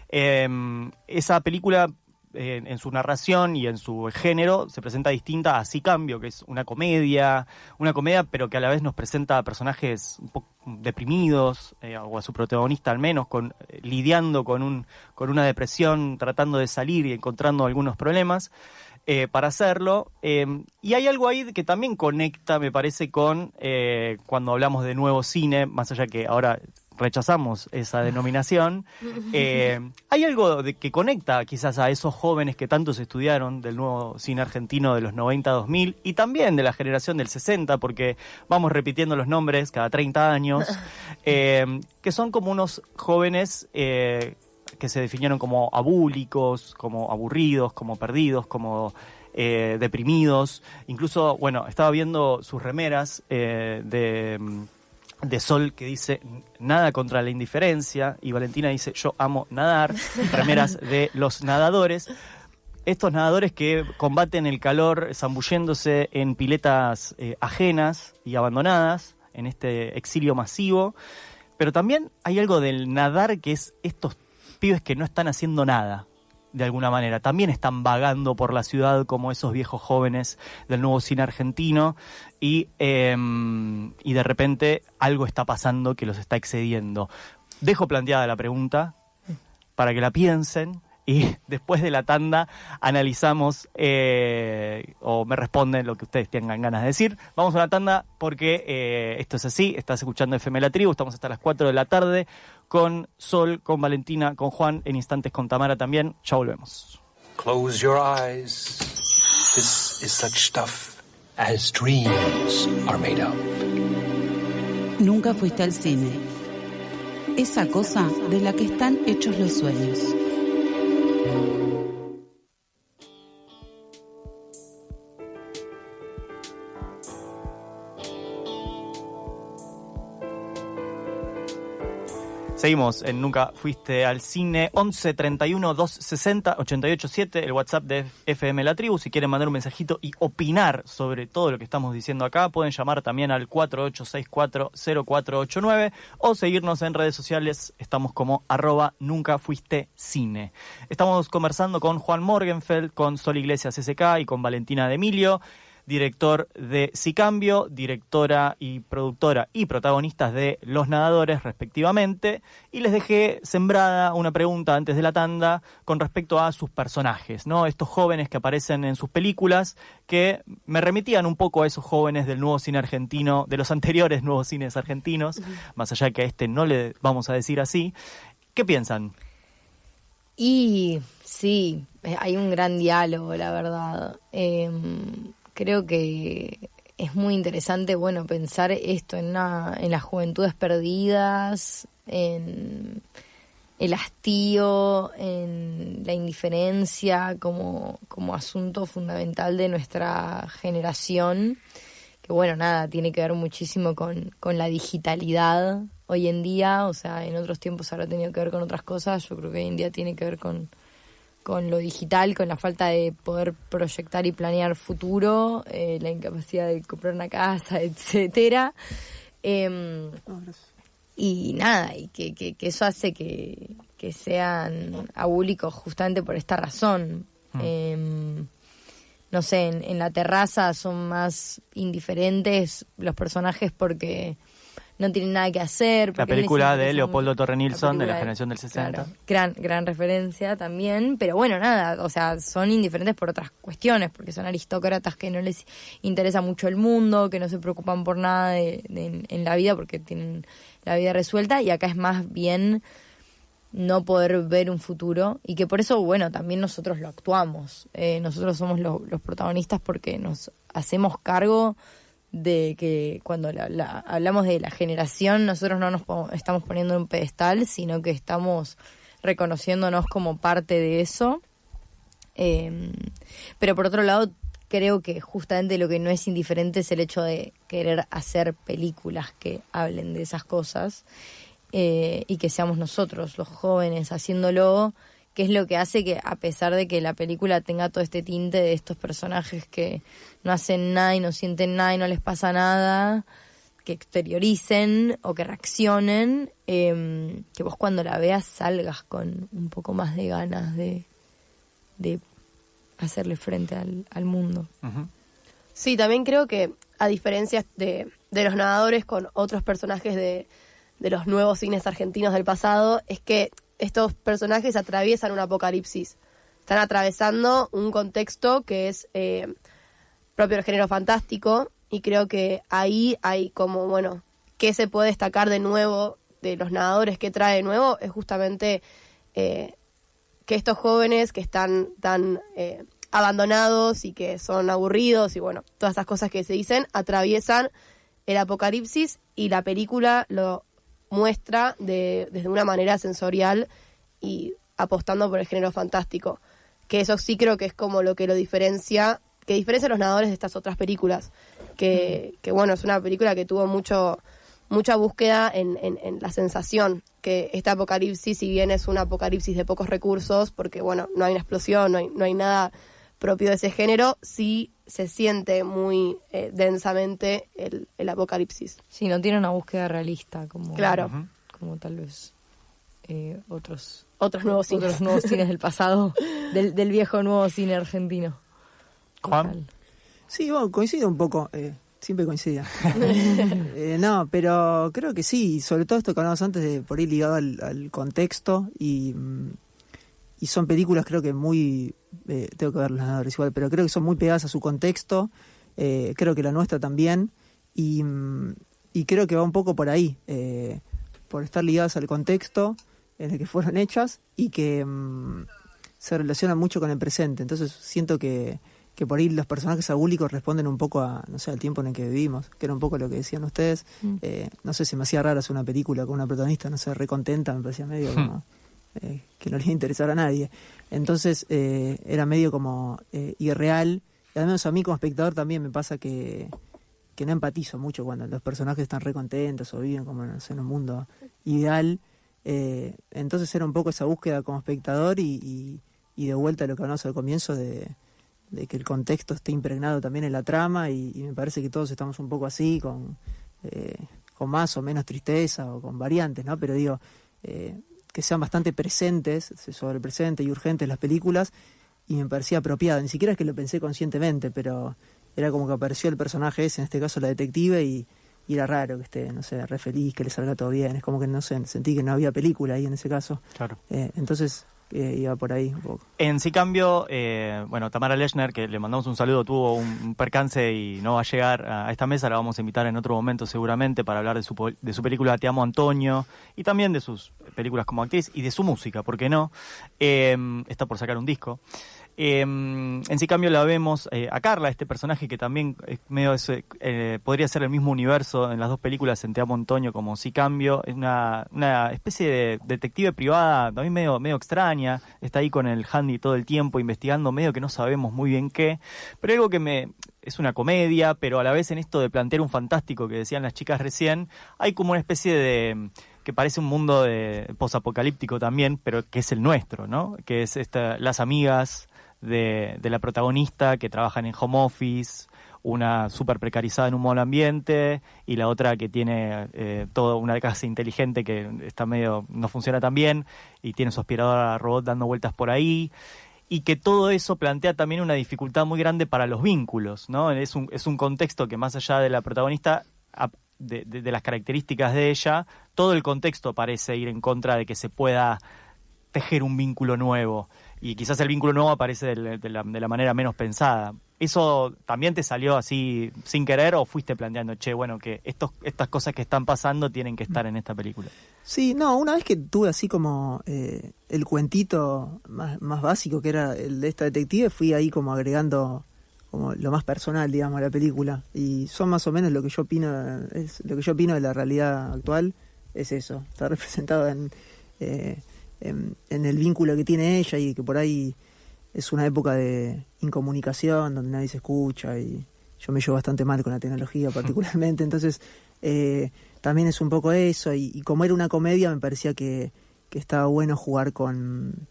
S10: Esa película, en su narración y en su género, se presenta distinta a Sí Cambio, que es una comedia, pero que a la vez nos presenta a personajes un poco deprimidos, o a su protagonista al menos, lidiando con una depresión, tratando de salir y encontrando algunos problemas para hacerlo. Y hay algo ahí que también conecta, me parece, con cuando hablamos de nuevo cine, más allá que ahora rechazamos esa denominación. Hay algo que conecta quizás a esos jóvenes que tantos estudiaron del nuevo cine argentino de los 90-2000 y también de la generación del 60, porque vamos repitiendo los nombres cada 30 años, que son como unos jóvenes que se definieron como abúlicos, como aburridos, como perdidos, como deprimidos. Incluso, bueno, estaba viendo sus remeras de Sol, que dice nada contra la indiferencia, y Valentina dice yo amo nadar, remeras de Los Nadadores. Estos nadadores que combaten el calor zambulléndose en piletas ajenas y abandonadas en este exilio masivo. Pero también hay algo del nadar que es estos pibes que no están haciendo nada, de alguna manera. También están vagando por la ciudad como esos viejos jóvenes del nuevo cine argentino y de repente algo está pasando que los está excediendo. Dejo planteada la pregunta para que la piensen y después de la tanda analizamos o me responden lo que ustedes tengan ganas de decir. Vamos a una tanda porque esto es así, estás escuchando FM La Tribu, estamos hasta las 4 de la tarde con Sol, con Valentina, con Juan, en instantes con Tamara también. Ya volvemos.
S20: Close your eyes. This is such stuff as dreams are made of.
S1: Nunca fuiste al cine. Esa cosa de la que están hechos los sueños.
S10: Seguimos en Nunca Fuiste al Cine, 11 31 260 887, el WhatsApp de FM La Tribu. Si quieren mandar un mensajito y opinar sobre todo lo que estamos diciendo acá, pueden llamar también al 48640489 o seguirnos en redes sociales. Estamos como @NuncaFuisteCine. Estamos conversando con Juan Morgenfeld, con Sol Iglesias SK y con Valentina D'Emilio, director de Si Cambio, directora y productora y protagonistas de Los Nadadores, respectivamente. Y les dejé sembrada una pregunta antes de la tanda con respecto a sus personajes, ¿no? Estos jóvenes que aparecen en sus películas, que me remitían un poco a esos jóvenes del nuevo cine argentino, de los anteriores nuevos cines argentinos, más allá que a este no le vamos a decir así. ¿Qué piensan?
S18: Y sí, hay un gran diálogo, la verdad. Creo que es muy interesante, bueno, pensar esto en las juventudes perdidas, en el hastío, en la indiferencia como asunto fundamental de nuestra generación, que bueno, nada, tiene que ver muchísimo con la digitalidad hoy en día. O sea, en otros tiempos habrá tenido que ver con otras cosas, yo creo que hoy en día tiene que ver con lo digital, con la falta de poder proyectar y planear futuro, la incapacidad de comprar una casa, etcétera. Y nada, y que eso hace que sean abúlicos justamente por esta razón. No sé, en La Terraza son más indiferentes los personajes porque no tienen nada que hacer.
S10: La película de Leopoldo Torre Nilsson, de la generación del 60.
S18: Claro, gran referencia también, pero bueno, nada, o sea, son indiferentes por otras cuestiones, porque son aristócratas que no les interesa mucho el mundo, que no se preocupan por nada en la vida porque tienen la vida resuelta, y acá es más bien no poder ver un futuro, y que por eso, bueno, también nosotros lo actuamos. Nosotros somos los protagonistas porque nos hacemos cargo de que cuando hablamos de la generación, nosotros no nos estamos poniendo en un pedestal, sino que estamos reconociéndonos como parte de eso. Pero por otro lado, creo que justamente lo que no es indiferente es el hecho de querer hacer películas que hablen de esas cosas, y que seamos nosotros, los jóvenes, haciéndolo, que es lo que hace que, a pesar de que la película tenga todo este tinte de estos personajes que no hacen nada y no sienten nada y no les pasa nada, que exterioricen o que reaccionen, que vos cuando la veas salgas con un poco más de ganas de hacerle frente al mundo.
S19: Uh-huh. Sí, también creo que, a diferencia de Los Nadadores con otros personajes de los nuevos cines argentinos del pasado, es que estos personajes atraviesan un apocalipsis. Están atravesando un contexto que es propio del género fantástico, y creo que ahí hay como, bueno, ¿qué se puede destacar de nuevo de Los Nadadores? ¿Qué trae de nuevo? Es justamente que estos jóvenes que están tan abandonados y que son aburridos y bueno, todas esas cosas que se dicen, atraviesan el apocalipsis, y la película lo muestra desde una manera sensorial y apostando por el género fantástico, que eso sí creo que es como lo que diferencia a Los Nadadores de estas otras películas, que bueno, es una película que tuvo mucha búsqueda en la sensación, que este apocalipsis, si bien es un apocalipsis de pocos recursos, porque bueno, no hay una explosión, no hay nada propio de ese género, sí se siente muy densamente el apocalipsis.
S18: Sí, no tiene una búsqueda realista, como,
S19: claro,
S18: como tal vez otros
S19: nuevos cines
S18: del pasado, del viejo nuevo cine argentino.
S10: Juan.
S17: Sí, bueno, coincido un poco, siempre coincide. No, pero creo que sí, sobre todo esto que hablamos antes, de por ahí ligado al contexto, y son películas creo que muy, tengo que ver Los Nadadores igual, pero creo que son muy pegadas a su contexto, creo que la nuestra también, y creo que va un poco por ahí, por estar ligadas al contexto en el que fueron hechas y que se relacionan mucho con el presente. Entonces siento que por ahí los personajes agúlicos responden un poco a, no sé, al tiempo en el que vivimos, que era un poco lo que decían ustedes. No sé, se me hacía raro hacer una película con una protagonista, no sé, recontenta, me parecía medio como que no le interesara a nadie. Entonces era medio como irreal, y además a mí como espectador también me pasa que no empatizo mucho cuando los personajes están recontentos o viven como, no sé, en un mundo ideal. Entonces era un poco esa búsqueda como espectador y de vuelta a lo que hablamos al comienzo de que el contexto esté impregnado también en la trama, y me parece que todos estamos un poco así, con más o menos tristeza o con variantes, ¿no? Pero digo, que sean bastante presentes, sobre el presente y urgentes las películas, y me parecía apropiado. Ni siquiera es que lo pensé conscientemente, pero era como que apareció el personaje ese, en este caso la detective, y era raro que esté, no sé, re feliz, que le salga todo bien. Es como que, no sé, sentí que no había película ahí en ese caso.
S10: Claro.
S17: Entonces iba por ahí un poco.
S10: En Sí Cambio, Tamara Lechner, que le mandamos un saludo, tuvo un percance y no va a llegar a esta mesa. La vamos a invitar en otro momento seguramente para hablar de su película Te Amo, Antonio, y también de sus películas como actriz y de su música, ¿por qué no? Está por sacar un disco. En Sí Cambio la vemos a Carla, este personaje que también es medio podría ser el mismo universo en las dos películas, en Te Amo, Antonio como Sí Cambio. Es una especie de detective privada también medio extraña, está ahí con el handy todo el tiempo investigando medio que no sabemos muy bien qué, pero algo que es una comedia, pero a la vez en esto de plantear un fantástico que decían las chicas recién, hay como una especie de que parece un mundo posapocalíptico también, pero que es el nuestro, ¿no? Que es las amigas de la protagonista que trabajan en home office, una súper precarizada en un mal ambiente y la otra que tiene toda una casa inteligente que está no funciona tan bien y tiene su aspiradora robot dando vueltas por ahí, y que todo eso plantea también una dificultad muy grande para los vínculos, ¿no? Es un contexto que más allá de la protagonista, de las características de ella, todo el contexto parece ir en contra de que se pueda tejer un vínculo nuevo, y quizás el vínculo nuevo aparece de la manera menos pensada. ¿Eso también te salió así sin querer o fuiste planteando, que estas cosas que están pasando tienen que estar en esta película?
S17: Sí, no, una vez que tuve así como el cuentito más básico, que era el de esta detective, fui ahí como agregando como lo más personal, digamos, a la película, y son más o menos lo que yo opino de la realidad actual, es eso, está representado en el vínculo que tiene ella, y que por ahí es una época de incomunicación donde nadie se escucha, y yo me llevo bastante mal con la tecnología particularmente. Entonces también es un poco eso, y como era una comedia me parecía que estaba bueno jugar con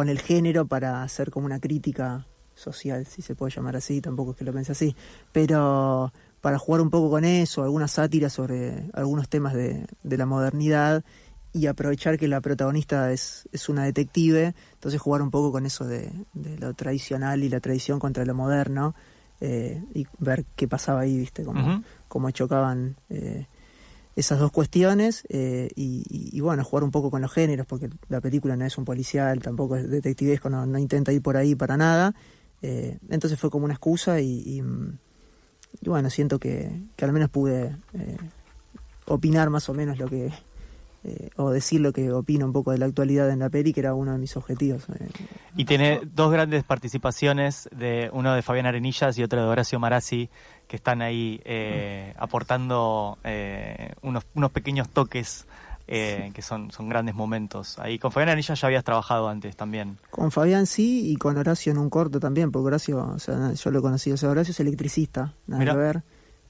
S17: el género para hacer como una crítica social, si se puede llamar así, tampoco es que lo pense así, pero para jugar un poco con eso, alguna sátira sobre algunos temas de la modernidad, y aprovechar que la protagonista es una detective, entonces jugar un poco con eso de lo tradicional y la tradición contra lo moderno, y ver qué pasaba ahí, ¿viste? Cómo chocaban esas dos cuestiones, y bueno, jugar un poco con los géneros, porque la película no es un policial, tampoco es detectivesco, no intenta ir por ahí para nada. Entonces fue como una excusa, y bueno, siento que al menos pude opinar más o menos lo que o decir lo que opino un poco de la actualidad en la peli, que era uno de mis objetivos.
S10: Y tiene dos grandes participaciones, uno de Fabián Arenillas y otro de Horacio Marazzi, que están ahí aportando unos pequeños toques que son grandes momentos. Ahí con Fabián Arenillas ya habías trabajado antes también.
S17: Con Fabián sí, y con Horacio en un corto también, porque Horacio, o sea, yo lo conocí, o sea, Horacio es electricista, nada que ver.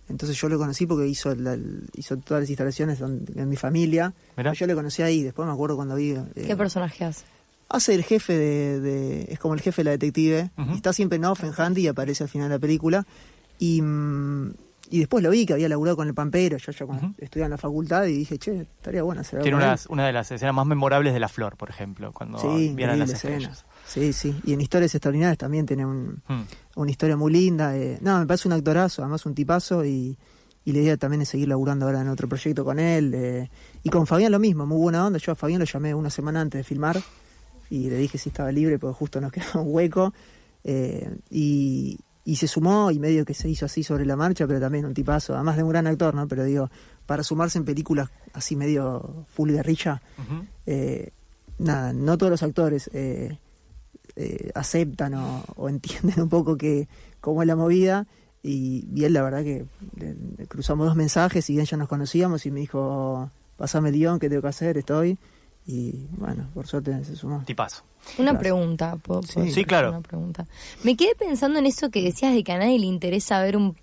S17: Entonces yo lo conocí porque hizo todas las instalaciones en mi familia. Yo lo conocí ahí, después me acuerdo cuando vi...
S18: ¿Qué personaje hace?
S17: Hace el jefe es como el jefe de la detective, y está siempre en off, en handy, y aparece al final de la película. Y después lo vi, que había laburado con el Pampero, yo ya cuando estudiaba en la facultad, y dije, estaría bueno hacer algo.
S10: Tiene una de las escenas más memorables de La Flor, por ejemplo, cuando vieran las estrellas.
S17: Sí, y en Historias Extraordinarias también tiene una historia muy linda. Me parece un actorazo, además un tipazo, y la idea también es seguir laburando ahora en otro proyecto con él. Y con Fabián lo mismo, muy buena onda. Yo a Fabián lo llamé una semana antes de filmar, y le dije si estaba libre porque justo nos quedaba un hueco, y se sumó y medio que se hizo así sobre la marcha, pero también un tipazo, además de un gran actor, ¿no? Pero digo, para sumarse en películas así medio full guerrilla, nada, no todos los actores aceptan o entienden un poco cómo es la movida, y él la verdad que cruzamos 2 mensajes y bien ya nos conocíamos y me dijo, pasame el guión, ¿qué tengo que hacer? Estoy, y bueno, por suerte se sumó.
S10: Tipazo.
S18: Una pregunta,
S10: Sí, claro.
S18: Una pregunta. Me quedé pensando en eso que decías de que a nadie le interesa ver un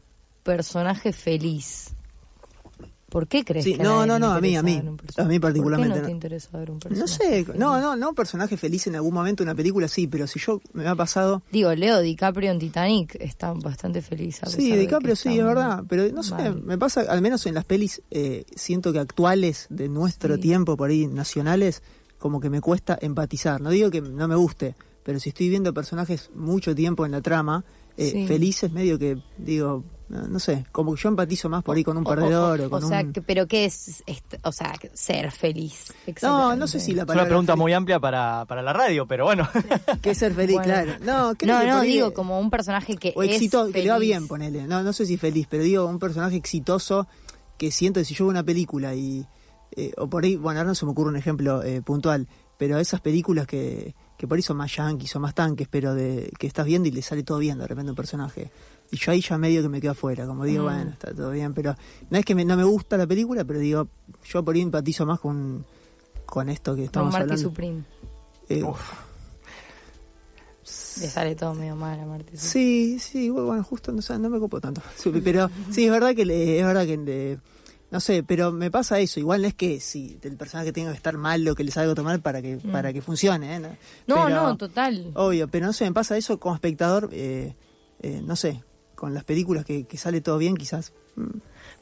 S18: personaje feliz. ¿Por qué crees
S17: Sí,
S18: que
S17: no,
S18: a nadie le
S17: a mí
S18: interesa ver un personaje?
S17: particularmente.
S18: ¿Por qué no te interesa ver un personaje?
S17: No sé, no un personaje feliz en algún momento en una película, sí, pero si yo me ha pasado...
S18: Digo, Leo DiCaprio en Titanic está bastante feliz.
S17: Sí, DiCaprio sí, es verdad, pero no sé, me pasa, al menos en las pelis, siento que actuales de nuestro tiempo, por ahí, nacionales, como que me cuesta empatizar. No digo que no me guste, pero si estoy viendo personajes mucho tiempo en la trama, felices, medio que, digo... No sé, como que yo empatizo más por ahí con un perdedor o con un...
S18: pero ¿qué es, ser feliz?
S17: No sé si la palabra...
S10: Es una pregunta muy amplia para la radio, pero bueno.
S17: ¿Qué es ser feliz? Claro.
S18: No, digo como un personaje que
S17: o
S18: es
S17: exitoso,
S18: feliz.
S17: que le va bien, ponele. No sé si feliz, pero digo un personaje exitoso que siento que si yo veo una película y... o por ahí, bueno, ahora no se me ocurre un ejemplo puntual, pero esas películas que por ahí son más yanquis o más tanques, pero que estás viendo y le sale todo bien de repente un personaje. Y yo ahí ya medio que me quedo afuera, como digo, bueno, está todo bien, pero no es que no me gusta la película, pero digo, yo por ahí empatizo más con esto que estamos hablando.
S18: Con Marty Supreme. Le sale todo medio mal a Marty
S17: Supreme. Sí, bueno, justo no me copo tanto. Pero sí, es verdad que no sé, pero me pasa eso. Igual no es que si el personaje tenga que estar mal o que le salga algo mal para que funcione, ¿eh?
S18: No, total.
S17: Obvio, pero no sé, me pasa eso como espectador, no sé, con las películas que sale todo bien, quizás.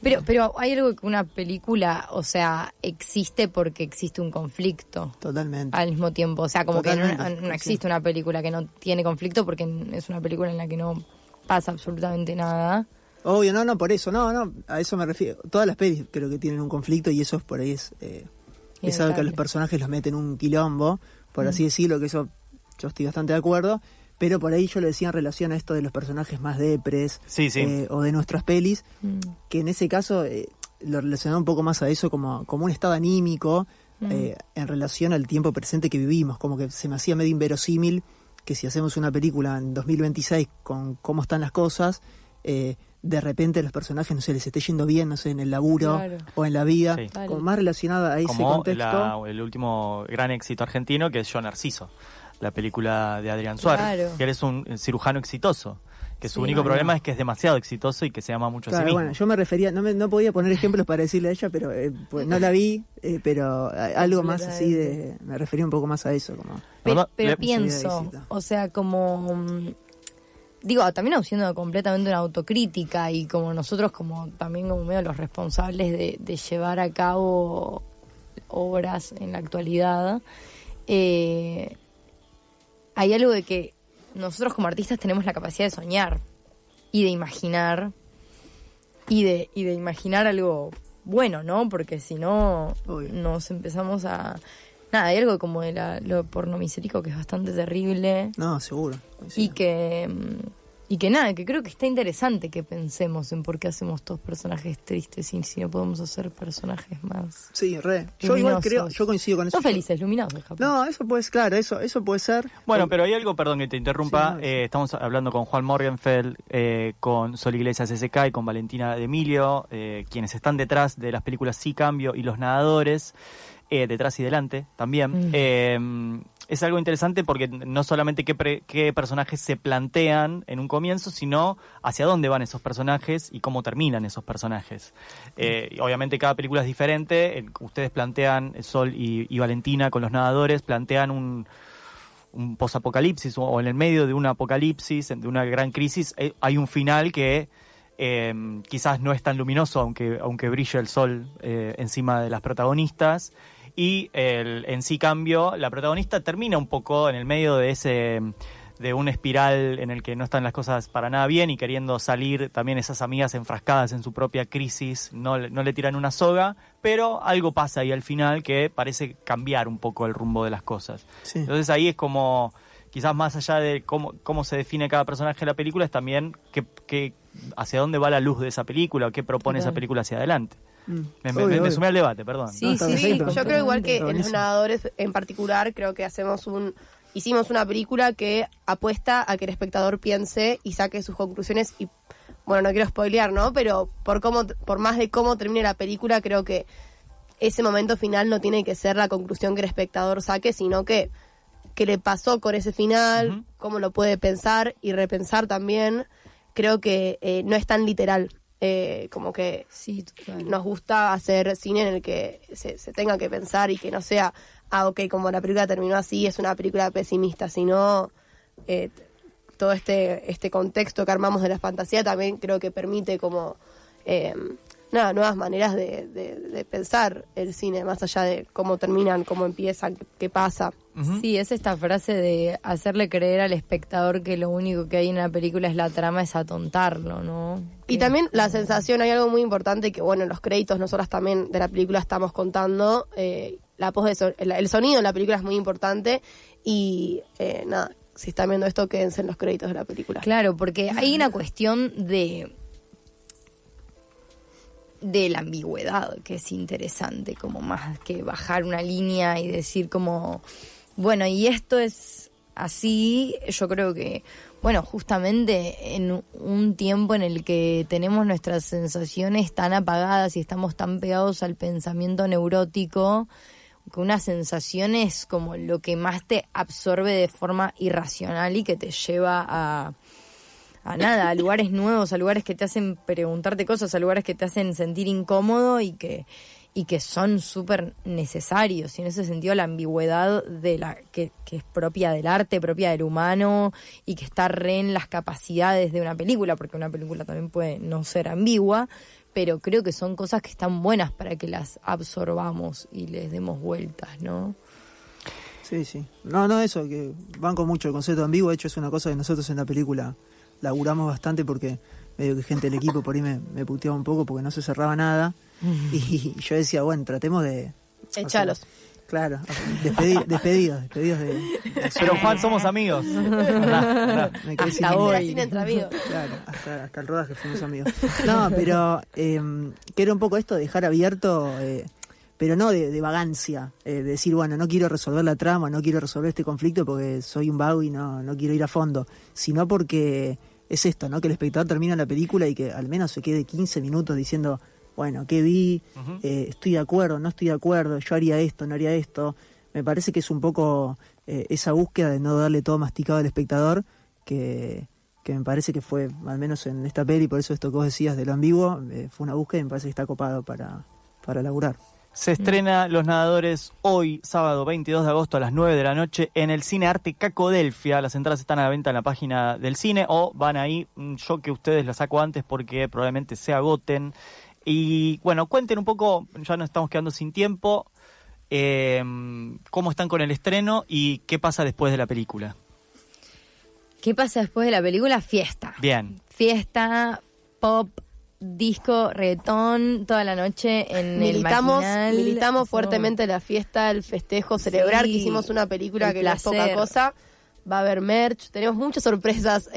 S18: Pero hay algo que una película, o sea, existe porque existe un conflicto.
S17: Totalmente.
S18: Al mismo tiempo, o sea, como
S17: Totalmente,
S18: que no existe una película que no tiene conflicto porque es una película en la que no pasa absolutamente nada.
S17: Obvio, no, por eso, no, a eso me refiero. Todas las pelis creo que tienen un conflicto y eso por ahí es algo que a los personajes los meten un quilombo, por así decirlo, que eso yo estoy bastante de acuerdo. Pero por ahí yo lo decía en relación a esto de los personajes más depres o de nuestras pelis, que en ese caso lo relacionaba un poco más a eso como un estado anímico en relación al tiempo presente que vivimos. Como que se me hacía medio inverosímil que si hacemos una película en 2026 con cómo están las cosas, de repente a los personajes, no sé, les esté yendo bien, no sé, en el laburo o en la vida, como más relacionada a ese contexto.
S10: Como el último gran éxito argentino, que es Yo Narciso, la película de Adrián Suárez, que él es un cirujano exitoso, que su único problema es que es demasiado exitoso y que se ama mucho a sí mismo.
S17: Bueno, yo me refería, no podía poner ejemplos para decirle a ella, pero pues no la vi, pero algo más así me refería un poco más a eso.
S18: Pero pienso, o sea, como... Digo, también haciendo completamente una autocrítica y como nosotros también como medio los responsables de llevar a cabo obras en la actualidad, hay algo de que nosotros como artistas tenemos la capacidad de soñar y de imaginar y de imaginar algo bueno, ¿no? Porque si no nos empezamos a... Nada, hay algo como de lo pornomisérico que es bastante terrible.
S17: No, seguro.
S18: Y que nada, que creo que está interesante que pensemos en por qué hacemos todos personajes tristes y si no podemos hacer personajes más...
S17: Sí, re. Yo igual creo, yo coincido con eso.
S18: Son felices, luminosos, Japón.
S17: No, eso puede, claro, eso puede ser.
S10: Bueno, pero hay algo, perdón que te interrumpa, estamos hablando con Juan Morgenfeld, con Sol Iglesias SK y con Valentina de Emilio, quienes están detrás de las películas Sí Cambio y Los Nadadores, detrás y delante también. Es algo interesante porque no solamente qué personajes se plantean en un comienzo, sino hacia dónde van esos personajes y cómo terminan esos personajes. Obviamente cada película es diferente. Ustedes plantean, Sol y Valentina con Los Nadadores, plantean un posapocalipsis o en el medio de un apocalipsis, de una gran crisis, hay un final que quizás no es tan luminoso, aunque brille el sol encima de las protagonistas. Y en Sí Cambio, la protagonista termina un poco en el medio de de un espiral en el que no están las cosas para nada bien y queriendo salir, también esas amigas enfrascadas en su propia crisis no le tiran una soga, pero algo pasa ahí al final que parece cambiar un poco el rumbo de las cosas.
S17: Sí.
S10: Entonces ahí es como, quizás más allá de cómo se define cada personaje de la película, es también hacia dónde va la luz de esa película, o qué propone esa película hacia adelante. Me sumé al debate, perdón.
S19: Sí, yo creo igual que en Los Nadadores en particular, creo que hicimos una película que apuesta a que el espectador piense y saque sus conclusiones y, bueno, no quiero spoilear, ¿no? Pero por más de cómo termine la película, creo que ese momento final no tiene que ser la conclusión que el espectador saque, sino que le pasó con ese final, cómo lo puede pensar y repensar también. Creo que no es tan literal. Como que nos gusta hacer cine en el que se tenga que pensar y que no sea, ok, como la película terminó así, es una película pesimista, sino todo este contexto que armamos de la fantasía también creo que permite como nuevas maneras de pensar el cine, más allá de cómo terminan, cómo empiezan, qué pasa.
S18: Sí, es esta frase de hacerle creer al espectador que lo único que hay en la película es la trama, es atontarlo, ¿no?
S19: Y también la sensación, hay algo muy importante que, bueno, en los créditos nosotras también de la película estamos contando, el sonido en la película es muy importante y nada, si están viendo esto, quédense en los créditos de la película.
S18: Claro, porque hay una cuestión de la ambigüedad que es interesante, como más que bajar una línea y decir como, bueno, y esto es así. Yo creo que, bueno, justamente en un tiempo en el que tenemos nuestras sensaciones tan apagadas y estamos tan pegados al pensamiento neurótico, que una sensación es como lo que más te absorbe de forma irracional y que te lleva a lugares nuevos, a lugares que te hacen preguntarte cosas, a lugares que te hacen sentir incómodo y que son súper necesarios. Y en ese sentido la ambigüedad que es propia del arte, propia del humano y que está re en las capacidades de una película, porque una película también puede no ser ambigua, pero creo que son cosas que están buenas para que las absorbamos y les demos vueltas, ¿no?
S17: Sí. No, eso, que banco mucho el concepto de ambiguo. De hecho, es una cosa que nosotros en la película laburamos bastante porque medio que gente del equipo por ahí me puteaba un poco porque no se cerraba nada. Y yo decía, bueno, tratemos de...
S19: Echalos.
S17: Claro, despedidos de...
S10: Pero Juan, somos amigos.
S17: Me quedé
S19: hasta hoy. Sin entre amigos.
S17: Claro, hasta el rodaje fuimos amigos. No, pero que era un poco esto, dejar abierto... pero no de vagancia, de decir, bueno, no quiero resolver la trama, no quiero resolver este conflicto porque soy un vago y no quiero ir a fondo, sino porque es esto, ¿no? Que el espectador termina la película y que al menos se quede 15 minutos diciendo, bueno, ¿qué vi? Estoy de acuerdo, no estoy de acuerdo, yo haría esto, no haría esto. Me parece que es un poco esa búsqueda de no darle todo masticado al espectador, que me parece que fue, al menos en esta peli, por eso esto que vos decías de lo ambiguo, fue una búsqueda y me parece que está copado para laburar.
S10: Se estrena Los Nadadores hoy, sábado 22 de agosto a las 9 de la noche en el Cine Arte Cacodelfia. Las entradas están a la venta en la página del cine o van ahí. Yo que ustedes las saco antes porque probablemente se agoten. Y bueno, cuenten un poco, ya nos estamos quedando sin tiempo, cómo están con el estreno y qué pasa después de la película.
S18: ¿Qué pasa después de la película? Fiesta.
S10: Bien.
S18: Fiesta, pop, disco, reggaetón, toda la noche en el Maquinal.
S19: Militamos fuertemente la fiesta, el festejo, celebrar que hicimos una película que no es poca cosa. Va a haber merch, tenemos muchas sorpresas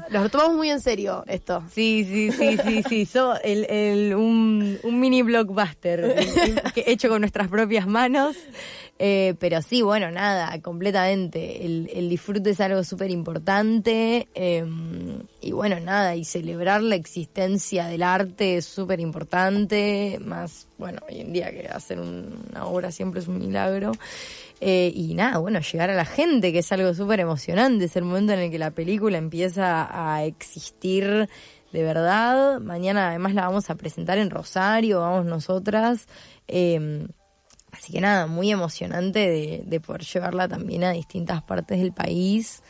S19: Los tomamos muy en serio esto.
S18: Sí. Un mini blockbuster hecho con nuestras propias manos. Pero sí, bueno, nada, completamente. El disfrute es algo súper importante. Y bueno, nada, y celebrar la existencia del arte es súper importante. Más, bueno, hoy en día que hacer una obra siempre es un milagro. Y nada, bueno, llegar a la gente, que es algo súper emocionante. Es el momento en el que la película empieza a existir de verdad. Mañana además la vamos a presentar en Rosario, vamos nosotras. Así que nada, muy emocionante de poder llevarla también a distintas partes del país.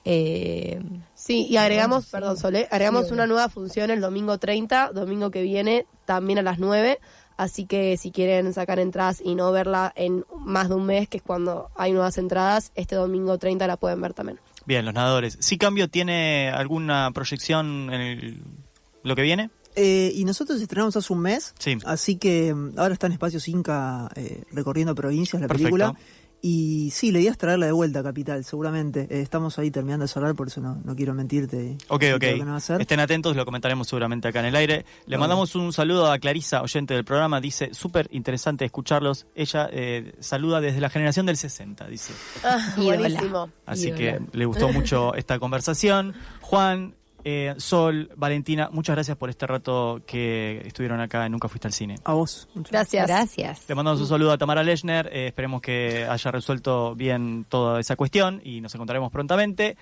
S19: Sí, y agregamos, perdón Solé, agregamos una nueva función el domingo 30, domingo que viene, también a las 9. Así que si quieren sacar entradas y no verla en más de un mes, que es cuando hay nuevas entradas, este domingo 30 la pueden ver también.
S10: Bien, Los Nadadores. ¿Sí Cambio tiene alguna proyección en lo que viene?
S17: Y nosotros estrenamos hace un mes,
S10: sí.
S17: Así que ahora está en Espacios Inca recorriendo provincias la película. Y sí, la idea es traerla de vuelta a Capital, seguramente. Estamos ahí terminando de cerrar, por eso no quiero mentirte.
S10: Ok. Estén atentos, lo comentaremos seguramente acá en el aire. Le mandamos un saludo a Clarisa, oyente del programa. Dice, súper interesante escucharlos. Ella saluda desde la generación del 60, dice.
S19: Buenísimo.
S10: Así que le gustó mucho esta conversación. Juan, Sol, Valentina, muchas gracias por este rato que estuvieron acá en Nunca Fuiste al Cine.
S17: A vos.
S18: Gracias.
S10: Le mandamos un saludo a Tamara Lechner. Esperemos que haya resuelto bien toda esa cuestión y nos encontraremos prontamente.